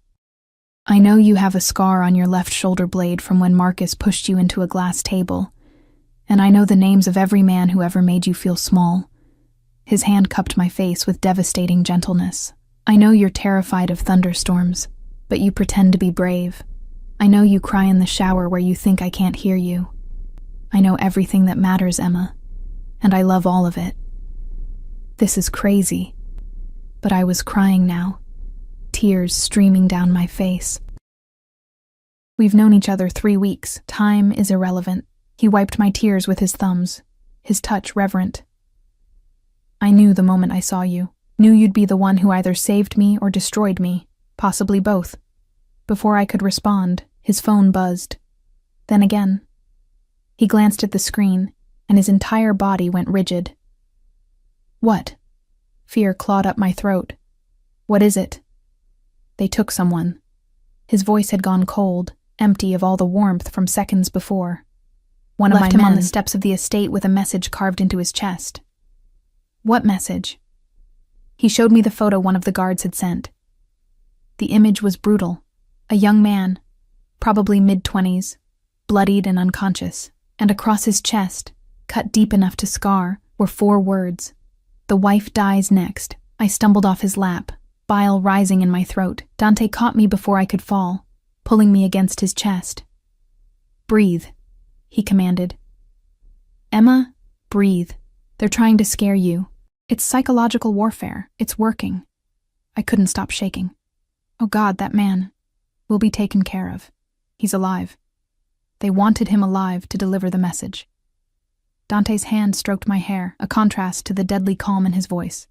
I know you have a scar on your left shoulder blade from when Marcus pushed you into a glass table, and I know the names of every man who ever made you feel small. His hand cupped my face with devastating gentleness. I know you're terrified of thunderstorms, but you pretend to be brave. I know you cry in the shower where you think I can't hear you. I know everything that matters, Emma, and I love all of it. This is crazy, but I was crying now, tears streaming down my face. We've known each other 3 weeks. Time is irrelevant. He wiped my tears with his thumbs, his touch reverent. I knew the moment I saw you, knew you'd be the one who either saved me or destroyed me, possibly both. Before I could respond, his phone buzzed. Then again. He glanced at the screen, and his entire body went rigid. What? Fear clawed up my throat. What is it? They took someone. His voice had gone cold, empty of all the warmth from seconds before. One of my men left him on the steps of the estate with a message carved into his chest. What message? He showed me the photo one of the guards had sent. The image was brutal. A young man, probably mid-20s, bloodied and unconscious, and across his chest, cut deep enough to scar, were 4 words. The wife dies next. I stumbled off his lap, bile rising in my throat. Dante caught me before I could fall, pulling me against his chest. Breathe, he commanded. Emma, breathe. They're trying to scare you. It's psychological warfare. It's working. I couldn't stop shaking. Oh God, that man will be taken care of. He's alive. They wanted him alive to deliver the message. Dante's hand stroked my hair, a contrast to the deadly calm in his voice.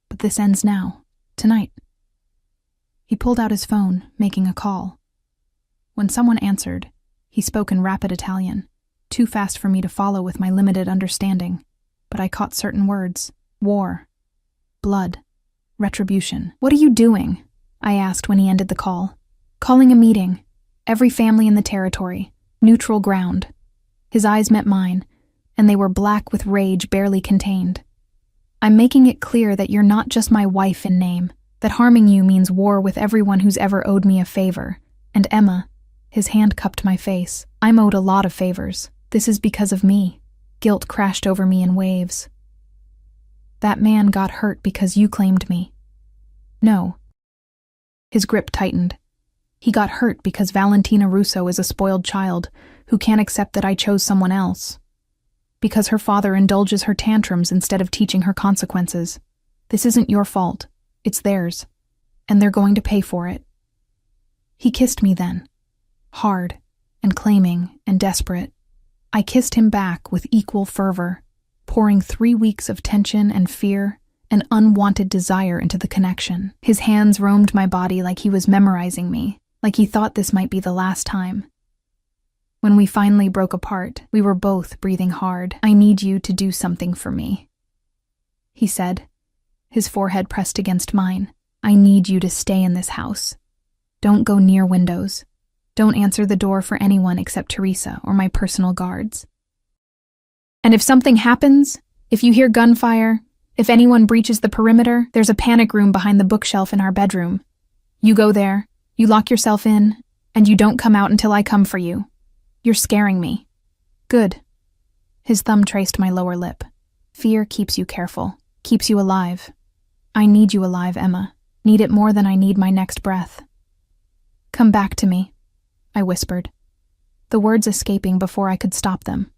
But this ends now, tonight. He pulled out his phone, making a call. When someone answered, he spoke in rapid Italian, too fast for me to follow with my limited understanding, but I caught certain words. War. Blood. Retribution. What are you doing? I asked when he ended the call. Calling a meeting. Every family in the territory. Neutral ground. His eyes met mine, and they were black with rage barely contained. I'm making it clear that you're not just my wife in name, that harming you means war with everyone who's ever owed me a favor. And Emma, his hand cupped my face. I'm owed a lot of favors. This is because of me. Guilt crashed over me in waves. That man got hurt because you claimed me. No. His grip tightened. He got hurt because Valentina Russo is a spoiled child who can't accept that I chose someone else. Because her father indulges her tantrums instead of teaching her consequences. This isn't your fault. It's theirs. And they're going to pay for it. He kissed me then. Hard, and claiming, and desperate. I kissed him back with equal fervor, pouring 3 weeks of tension and fear and unwanted desire into the connection. His hands roamed my body like he was memorizing me, like he thought this might be the last time. When we finally broke apart, we were both breathing hard. I need you to do something for me, he said, his forehead pressed against mine. I need you to stay in this house. Don't go near windows. Don't answer the door for anyone except Teresa or my personal guards. And if something happens, if you hear gunfire, if anyone breaches the perimeter, there's a panic room behind the bookshelf in our bedroom. You go there, you lock yourself in, and you don't come out until I come for you. You're scaring me. Good. His thumb traced my lower lip. Fear keeps you careful, keeps you alive. I need you alive, Emma. Need it more than I need my next breath. Come back to me, I whispered, the words escaping before I could stop them.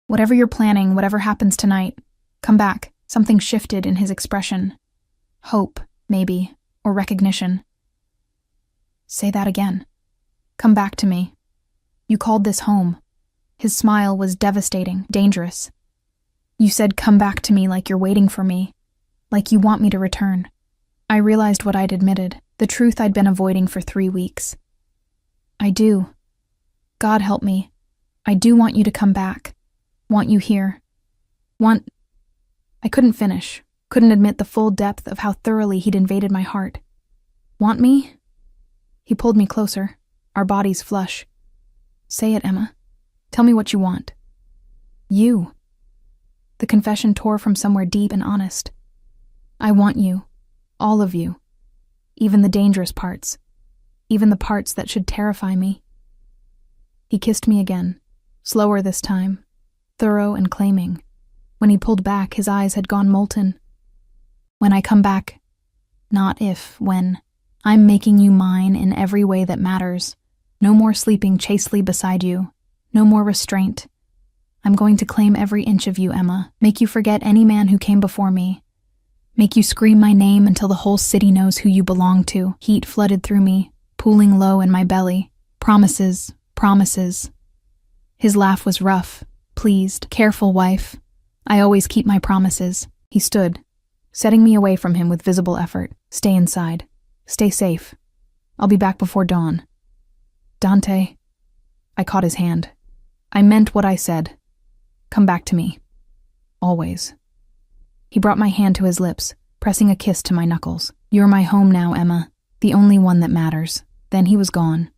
Whatever you're planning, whatever happens tonight, come back. Something shifted in his expression. Hope, maybe, or recognition. Say that again. Come back to me. You called this home. His smile was devastating, dangerous. You said come back to me like you're waiting for me, like you want me to return. I realized what I'd admitted, the truth I'd been avoiding for 3 weeks. I do. God help me. I do want you to come back. Want you here. I couldn't finish, couldn't admit the full depth of how thoroughly he'd invaded my heart. Want me? He pulled me closer, our bodies flush. Say it, Emma. Tell me what you want. You. The confession tore from somewhere deep and honest. I want you. All of you. Even the dangerous parts. Even the parts that should terrify me. He kissed me again, slower this time, thorough and claiming. When he pulled back, his eyes had gone molten. When I come back, not if, when, I'm making you mine in every way that matters. No more sleeping chastely beside you. No more restraint. I'm going to claim every inch of you, Emma. Make you forget any man who came before me. Make you scream my name until the whole city knows who you belong to. Heat flooded through me, pooling low in my belly. Promises, promises. His laugh was rough, pleased. Careful, wife. I always keep my promises. He stood, setting me away from him with visible effort. Stay inside. Stay safe. I'll be back before dawn. Dante. I caught his hand. I meant what I said. Come back to me. Always. He brought my hand to his lips, pressing a kiss to my knuckles. You're my home now, Emma. The only one that matters. Then he was gone,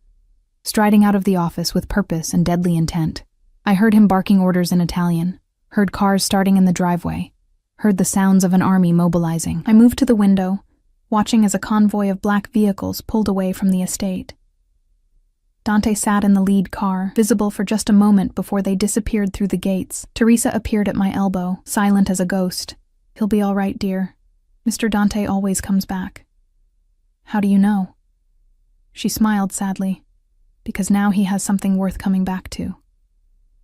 striding out of the office with purpose and deadly intent. I heard him barking orders in Italian, heard cars starting in the driveway, heard the sounds of an army mobilizing. I moved to the window, watching as a convoy of black vehicles pulled away from the estate. Dante sat in the lead car, visible for just a moment before they disappeared through the gates. Teresa appeared at my elbow, silent as a ghost. He'll be all right, dear. Mr. Dante always comes back. How do you know? She smiled sadly. because now he has something worth coming back to.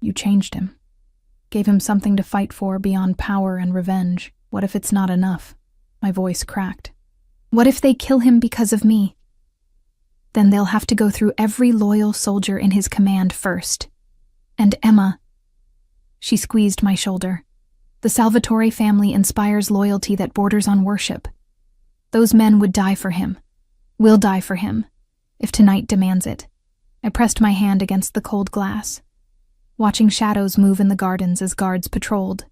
You changed him. Gave him something to fight for beyond power and revenge. What if it's not enough? My voice cracked. What if they kill him because of me? Then they'll have to go through every loyal soldier in his command first. And Emma. She squeezed my shoulder. The Salvatore family inspires loyalty that borders on worship. Those men would die for him. Will die for him, if tonight demands it. I pressed my hand against the cold glass, watching shadows move in the gardens as guards patrolled.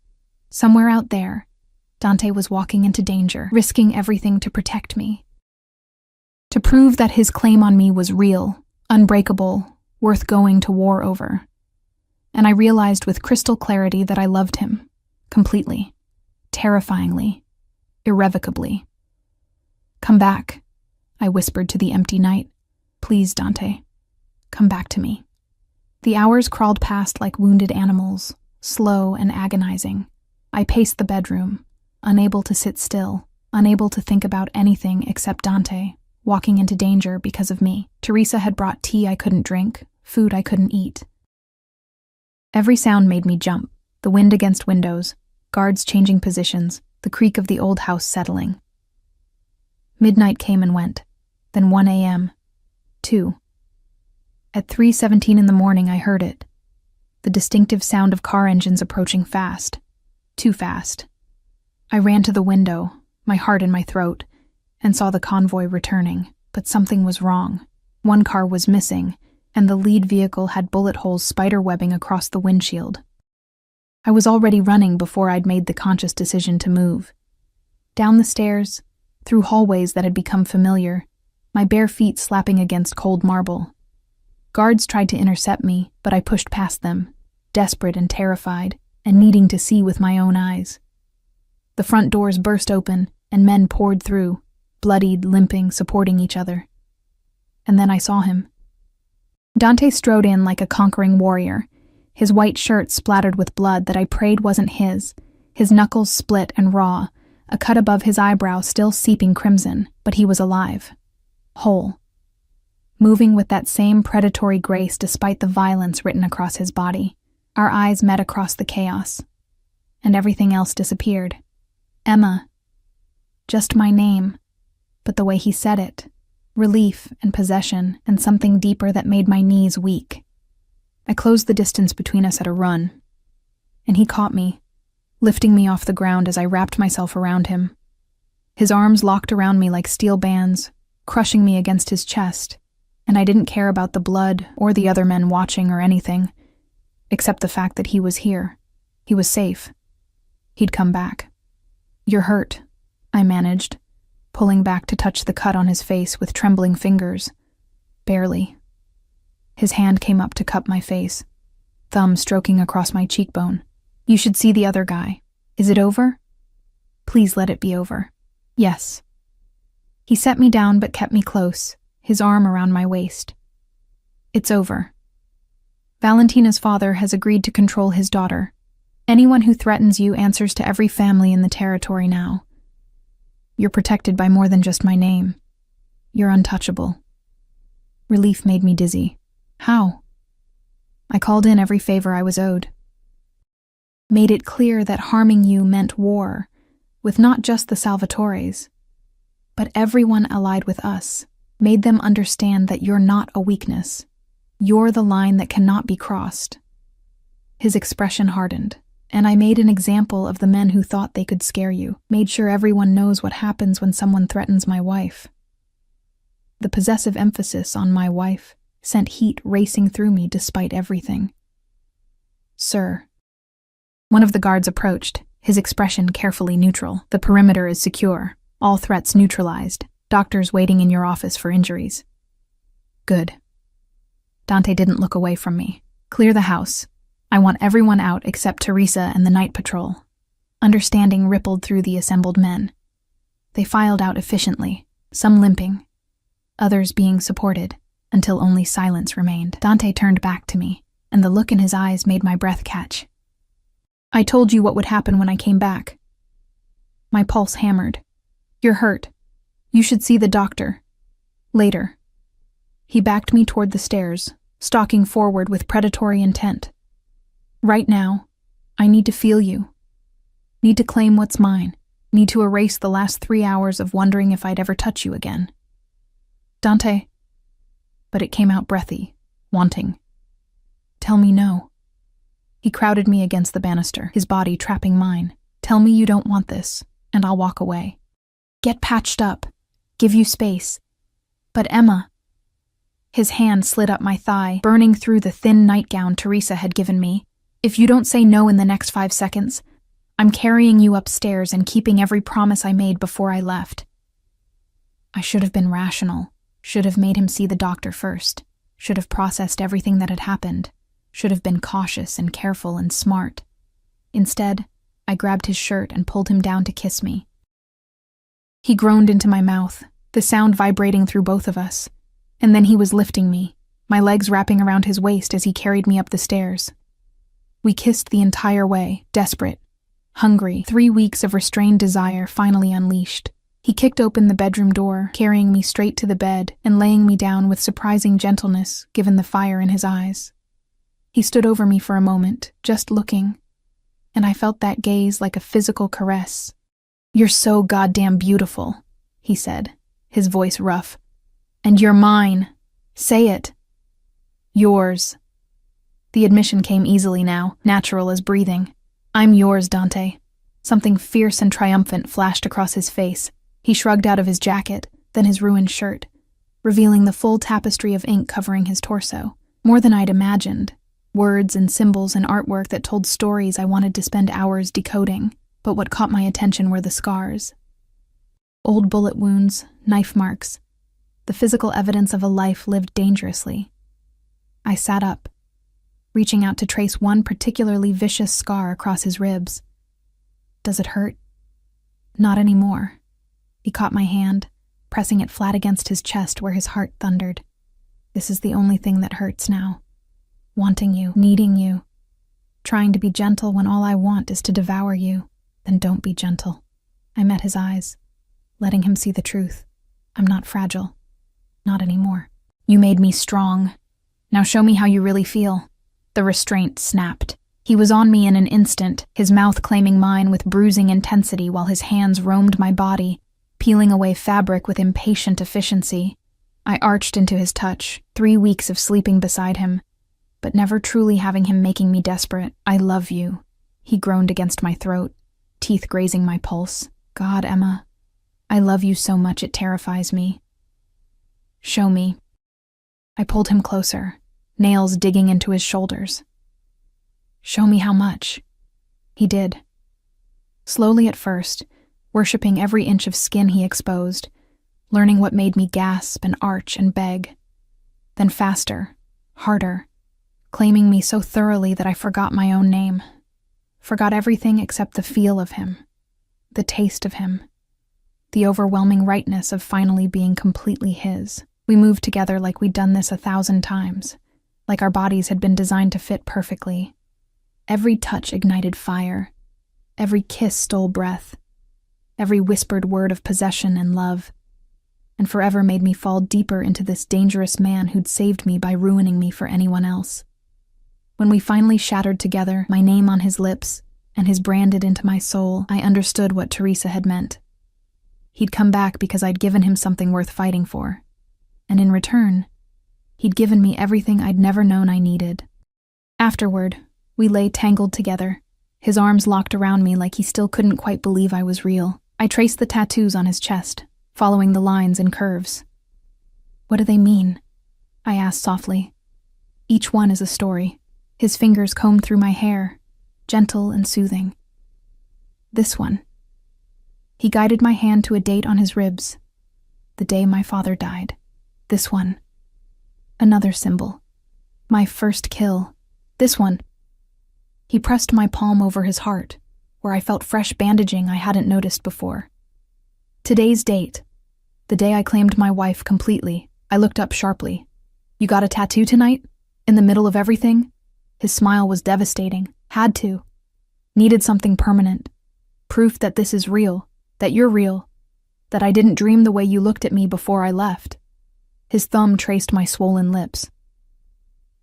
Somewhere out there, Dante was walking into danger, risking everything to protect me. To prove that his claim on me was real, unbreakable, worth going to war over. And I realized with crystal clarity that I loved him, completely, terrifyingly, irrevocably. Come back, I whispered to the empty night. Please, Dante, come back to me. The hours crawled past like wounded animals, slow and agonizing. I paced the bedroom, unable to sit still, unable to think about anything except Dante, walking into danger because of me. Teresa had brought tea I couldn't drink, food I couldn't eat. Every sound made me jump, the wind against windows, guards changing positions, the creak of the old house settling. Midnight came and went, then 1 a.m., 2. At 3:17 in the morning I heard it, the distinctive sound of car engines approaching fast, too fast. I ran to the window, my heart in my throat, and saw the convoy returning, but something was wrong. One car was missing, and the lead vehicle had bullet holes spiderwebbing across the windshield. I was already running before I'd made the conscious decision to move. Down the stairs, through hallways that had become familiar, my bare feet slapping against cold marble. Guards tried to intercept me, but I pushed past them, desperate and terrified, and needing to see with my own eyes. The front doors burst open, and men poured through, bloodied, limping, supporting each other. And then I saw him. Dante strode in like a conquering warrior, his white shirt splattered with blood that I prayed wasn't his knuckles split and raw, a cut above his eyebrow still seeping crimson, but he was alive. Whole. Moving with that same predatory grace despite the violence written across his body. Our eyes met across the chaos, and everything else disappeared. Emma. Just my name, but the way he said it. Relief and possession and something deeper that made my knees weak. I closed the distance between us at a run, and he caught me, lifting me off the ground as I wrapped myself around him. His arms locked around me like steel bands, crushing me against his chest, and I didn't care about the blood or the other men watching or anything, except the fact that he was here. He was safe. He'd come back. You're hurt, I managed, pulling back to touch the cut on his face with trembling fingers. Barely. His hand came up to cup my face, thumb stroking across my cheekbone. You should see the other guy. Is it over? Please let it be over. Yes. He set me down but kept me close, his arm around my waist. It's over. Valentina's father has agreed to control his daughter. Anyone who threatens you answers to every family in the territory now. You're protected by more than just my name. You're untouchable. Relief made me dizzy. How? I called in every favor I was owed. Made it clear that harming you meant war, with not just the Salvatores, but everyone allied with us. Made them understand that you're not a weakness. You're the line that cannot be crossed. His expression hardened, and I made an example of the men who thought they could scare you, made sure everyone knows what happens when someone threatens my wife. The possessive emphasis on my wife sent heat racing through me despite everything. Sir. One of the guards approached, his expression carefully neutral. The perimeter is secure, all threats neutralized, doctors waiting in your office for injuries. Good. Dante didn't look away from me. Clear the house. I want everyone out except Teresa and the night patrol. Understanding rippled through the assembled men. They filed out efficiently, some limping, others being supported, until only silence remained. Dante turned back to me, and the look in his eyes made my breath catch. I told you what would happen when I came back. My pulse hammered. You're hurt. You should see the doctor. Later. He backed me toward the stairs, stalking forward with predatory intent. Right now, I need to feel you. Need to claim what's mine. Need to erase the last 3 hours of wondering if I'd ever touch you again. Dante. But it came out breathy, wanting. Tell me no. He crowded me against the banister, his body trapping mine. Tell me you don't want this, and I'll walk away. Get patched up. Give you space. But Emma. His hand slid up my thigh, burning through the thin nightgown Teresa had given me. If you don't say no in the next 5 seconds, I'm carrying you upstairs and keeping every promise I made before I left. I should have been rational, should have made him see the doctor first, should have processed everything that had happened, should have been cautious and careful and smart. Instead, I grabbed his shirt and pulled him down to kiss me. He groaned into my mouth, the sound vibrating through both of us, and then he was lifting me, my legs wrapping around his waist as he carried me up the stairs. We kissed the entire way, desperate, hungry, 3 weeks of restrained desire finally unleashed. He kicked open the bedroom door, carrying me straight to the bed and laying me down with surprising gentleness, given the fire in his eyes. He stood over me for a moment, just looking, and I felt that gaze like a physical caress. You're so goddamn beautiful, he said, his voice rough. And you're mine. Say it. Yours. The admission came easily now, natural as breathing. I'm yours, Dante. Something fierce and triumphant flashed across his face. He shrugged out of his jacket, then his ruined shirt, revealing the full tapestry of ink covering his torso. More than I'd imagined. Words and symbols and artwork that told stories I wanted to spend hours decoding, but what caught my attention were the scars. Old bullet wounds, knife marks, the physical evidence of a life lived dangerously. I sat up, reaching out to trace one particularly vicious scar across his ribs. Does it hurt? Not anymore. He caught my hand, pressing it flat against his chest where his heart thundered. This is the only thing that hurts now. Wanting you, needing you, trying to be gentle when all I want is to devour you. Then don't be gentle. I met his eyes, letting him see the truth. I'm not fragile. Not anymore. You made me strong. Now show me how you really feel. The restraint snapped. He was on me in an instant, his mouth claiming mine with bruising intensity while his hands roamed my body, peeling away fabric with impatient efficiency. I arched into his touch, 3 weeks of sleeping beside him, but never truly having him making me desperate. I love you. He groaned against my throat, teeth grazing my pulse. God, Emma, I love you so much it terrifies me. Show me. I pulled him closer, nails digging into his shoulders. Show me how much. He did. Slowly at first, worshipping every inch of skin he exposed, learning what made me gasp and arch and beg. Then faster, harder, claiming me so thoroughly that I forgot my own name. Forgot everything except the feel of him, the taste of him, the overwhelming rightness of finally being completely his. We moved together like we'd done this 1,000 times, like our bodies had been designed to fit perfectly. Every touch ignited fire. Every kiss stole breath. Every whispered word of possession and love. And forever made me fall deeper into this dangerous man who'd saved me by ruining me for anyone else. When we finally shattered together, my name on his lips, and his branded into my soul, I understood what Teresa had meant. He'd come back because I'd given him something worth fighting for. And in return, he'd given me everything I'd never known I needed. Afterward, we lay tangled together, his arms locked around me like he still couldn't quite believe I was real. I traced the tattoos on his chest, following the lines and curves. What do they mean? I asked softly. Each one is a story. His fingers combed through my hair, gentle and soothing. This one. He guided my hand to a date on his ribs. The day my father died. This one. Another symbol. My first kill. This one. He pressed my palm over his heart, where I felt fresh bandaging I hadn't noticed before. Today's date. The day I claimed my wife completely. I looked up sharply. You got a tattoo tonight? In the middle of everything? His smile was devastating. Had to. Needed something permanent. Proof that this is real. That you're real. That I didn't dream the way you looked at me before I left. His thumb traced my swollen lips.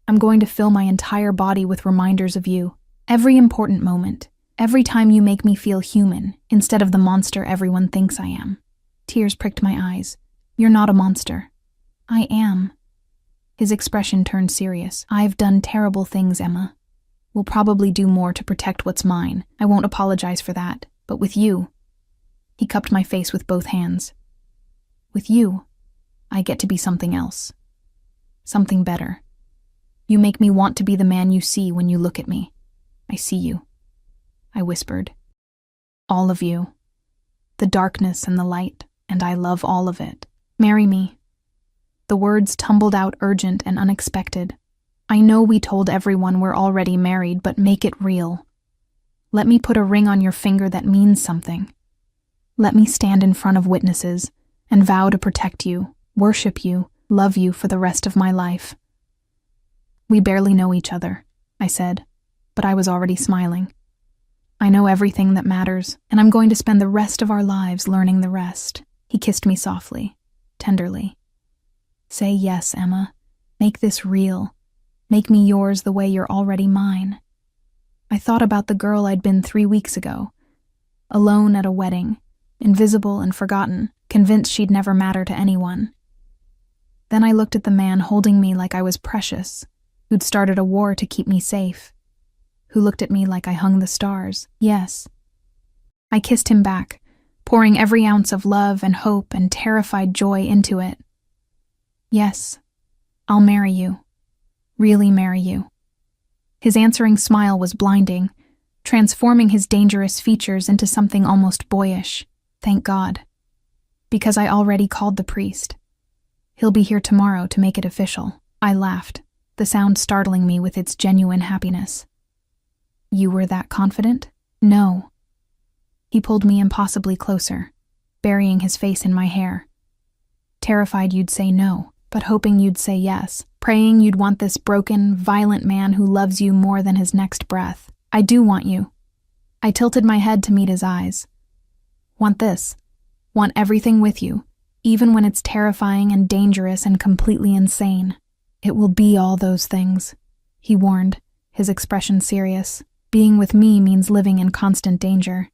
I'm going to fill my entire body with reminders of you. Every important moment. Every time you make me feel human, instead of the monster everyone thinks I am. Tears pricked my eyes. You're not a monster. I am. His expression turned serious. I've done terrible things, Emma. We'll probably do more to protect what's mine. I won't apologize for that. But with you... He cupped my face with both hands. With you, I get to be something else. Something better. You make me want to be the man you see when you look at me. I see you. I whispered. All of you. The darkness and the light, and I love all of it. Marry me. The words tumbled out urgent and unexpected. I know we told everyone we're already married, but make it real. Let me put a ring on your finger that means something. Let me stand in front of witnesses and vow to protect you, worship you, love you for the rest of my life. We barely know each other, I said, but I was already smiling. I know everything that matters, and I'm going to spend the rest of our lives learning the rest. He kissed me softly, tenderly. Say yes, Emma. Make this real. Make me yours the way you're already mine. I thought about the girl I'd been 3 weeks ago, alone at a wedding, invisible and forgotten, convinced she'd never matter to anyone. Then I looked at the man holding me like I was precious, who'd started a war to keep me safe, who looked at me like I hung the stars. Yes. I kissed him back, pouring every ounce of love and hope and terrified joy into it. Yes, I'll marry you. Really marry you. His answering smile was blinding, transforming his dangerous features into something almost boyish. Thank God. Because I already called the priest. He'll be here tomorrow to make it official. I laughed, the sound startling me with its genuine happiness. You were that confident? No. He pulled me impossibly closer, burying his face in my hair. Terrified you'd say no, but hoping you'd say yes, praying you'd want this broken, violent man who loves you more than his next breath. I do want you. I tilted my head to meet his eyes. Want this. Want everything with you, even when it's terrifying and dangerous and completely insane. It will be all those things, he warned, his expression serious. Being with me means living in constant danger,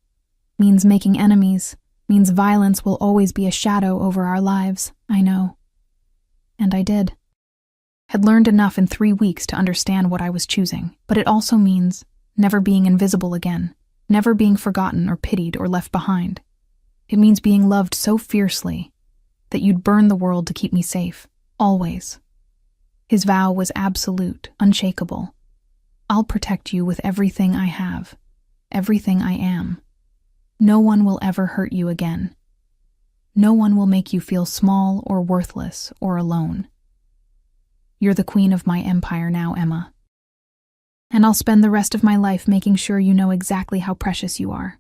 means making enemies, means violence will always be a shadow over our lives, I know. And I did. Had learned enough in 3 weeks to understand what I was choosing, but it also means never being invisible again, never being forgotten or pitied or left behind. It means being loved so fiercely that you'd burn the world to keep me safe, always. His vow was absolute, unshakable. I'll protect you with everything I have, everything I am. No one will ever hurt you again. No one will make you feel small or worthless or alone. You're the queen of my empire now, Emma. And I'll spend the rest of my life making sure you know exactly how precious you are.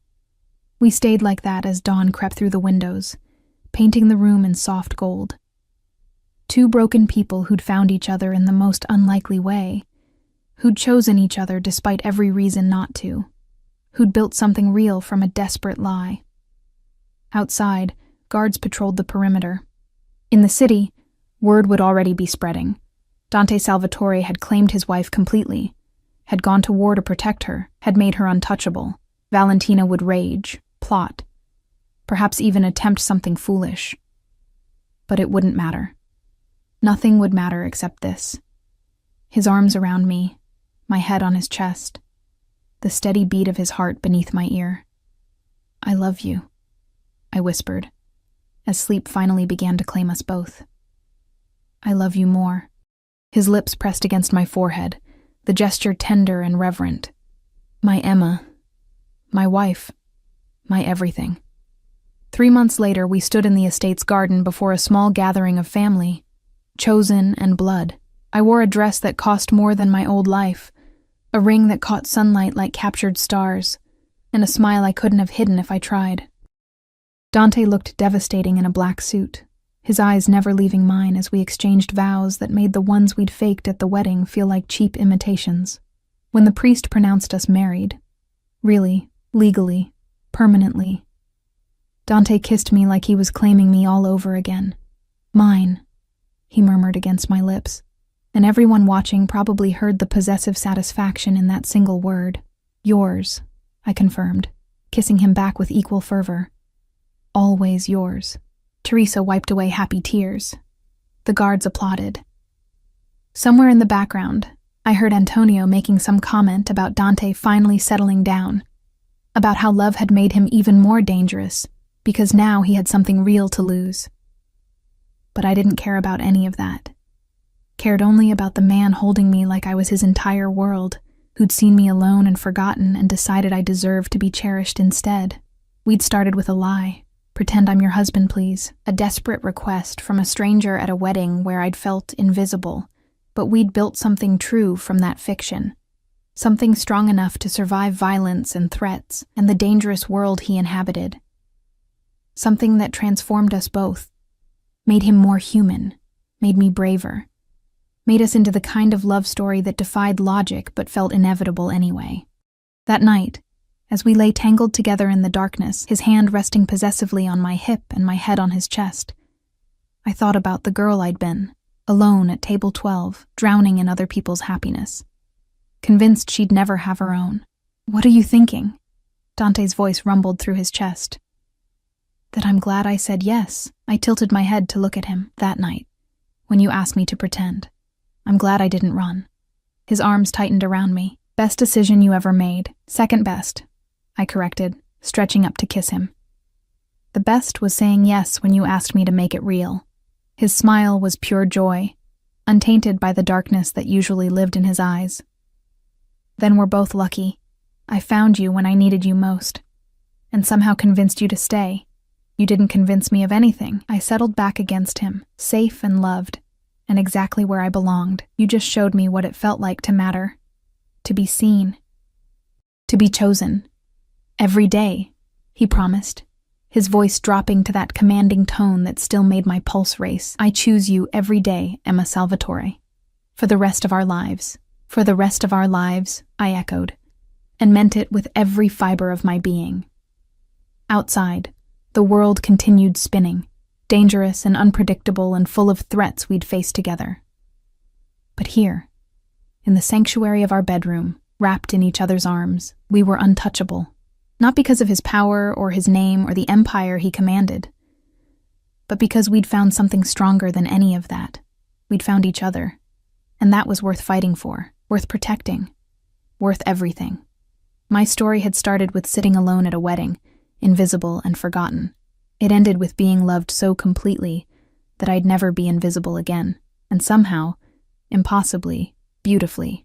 We stayed like that as dawn crept through the windows, painting the room in soft gold. 2 broken people who'd found each other in the most unlikely way, who'd chosen each other despite every reason not to, who'd built something real from a desperate lie. Outside, guards patrolled the perimeter. In the city, word would already be spreading. Dante Salvatore had claimed his wife completely, had gone to war to protect her, had made her untouchable. Valentina would rage, plot, perhaps even attempt something foolish. But it wouldn't matter. Nothing would matter except this. His arms around me, my head on his chest, the steady beat of his heart beneath my ear. I love you, I whispered, as sleep finally began to claim us both. I love you more. His lips pressed against my forehead, the gesture tender and reverent. My Emma, my wife, my everything. 3 months later, we stood in the estate's garden before a small gathering of family, chosen and blood. I wore a dress that cost more than my old life, a ring that caught sunlight like captured stars, and a smile I couldn't have hidden if I tried. Dante looked devastating in a black suit, his eyes never leaving mine as we exchanged vows that made the ones we'd faked at the wedding feel like cheap imitations. When the priest pronounced us married, really, legally, permanently, Dante kissed me like he was claiming me all over again. Mine, he murmured against my lips. and everyone watching probably heard the possessive satisfaction in that single word. Yours, I confirmed, kissing him back with equal fervor. Always yours. Teresa wiped away happy tears. The guards applauded. Somewhere in the background, I heard Antonio making some comment about Dante finally settling down, about how love had made him even more dangerous, because now he had something real to lose. But I didn't care about any of that. Cared only about the man holding me like I was his entire world, who'd seen me alone and forgotten and decided I deserved to be cherished instead. We'd started with a lie. Pretend I'm your husband, please. A desperate request from a stranger at a wedding where I'd felt invisible, but we'd built something true from that fiction. Something strong enough to survive violence and threats and the dangerous world he inhabited. Something that transformed us both. Made him more human. Made me braver. Made us into the kind of love story that defied logic but felt inevitable anyway. That night, as we lay tangled together in the darkness, his hand resting possessively on my hip and my head on his chest, I thought about the girl I'd been, alone at table 12, drowning in other people's happiness. Convinced she'd never have her own. What are you thinking? Dante's voice rumbled through his chest. That I'm glad I said yes. I tilted my head to look at him that night, when you asked me to pretend. I'm glad I didn't run. His arms tightened around me. Best decision you ever made. Second best, I corrected, stretching up to kiss him. The best was saying yes when you asked me to make it real. His smile was pure joy, untainted by the darkness that usually lived in his eyes. Then we're both lucky. I found you when I needed you most, and somehow convinced you to stay. You didn't convince me of anything. I settled back against him, safe and loved, and exactly where I belonged. You just showed me what it felt like to matter, to be seen, to be chosen. Every day, he promised, his voice dropping to that commanding tone that still made my pulse race. I choose you every day, Emma Salvatore. For the rest of our lives. For the rest of our lives, I echoed, and meant it with every fiber of my being. Outside, the world continued spinning, dangerous and unpredictable and full of threats we'd face together. But here, in the sanctuary of our bedroom, wrapped in each other's arms, we were untouchable. Not because of his power or his name or the empire he commanded, but because we'd found something stronger than any of that. We'd found each other, and that was worth fighting for, worth protecting, worth everything. My story had started with sitting alone at a wedding, invisible and forgotten. It ended with being loved so completely that I'd never be invisible again, and somehow, impossibly, beautifully,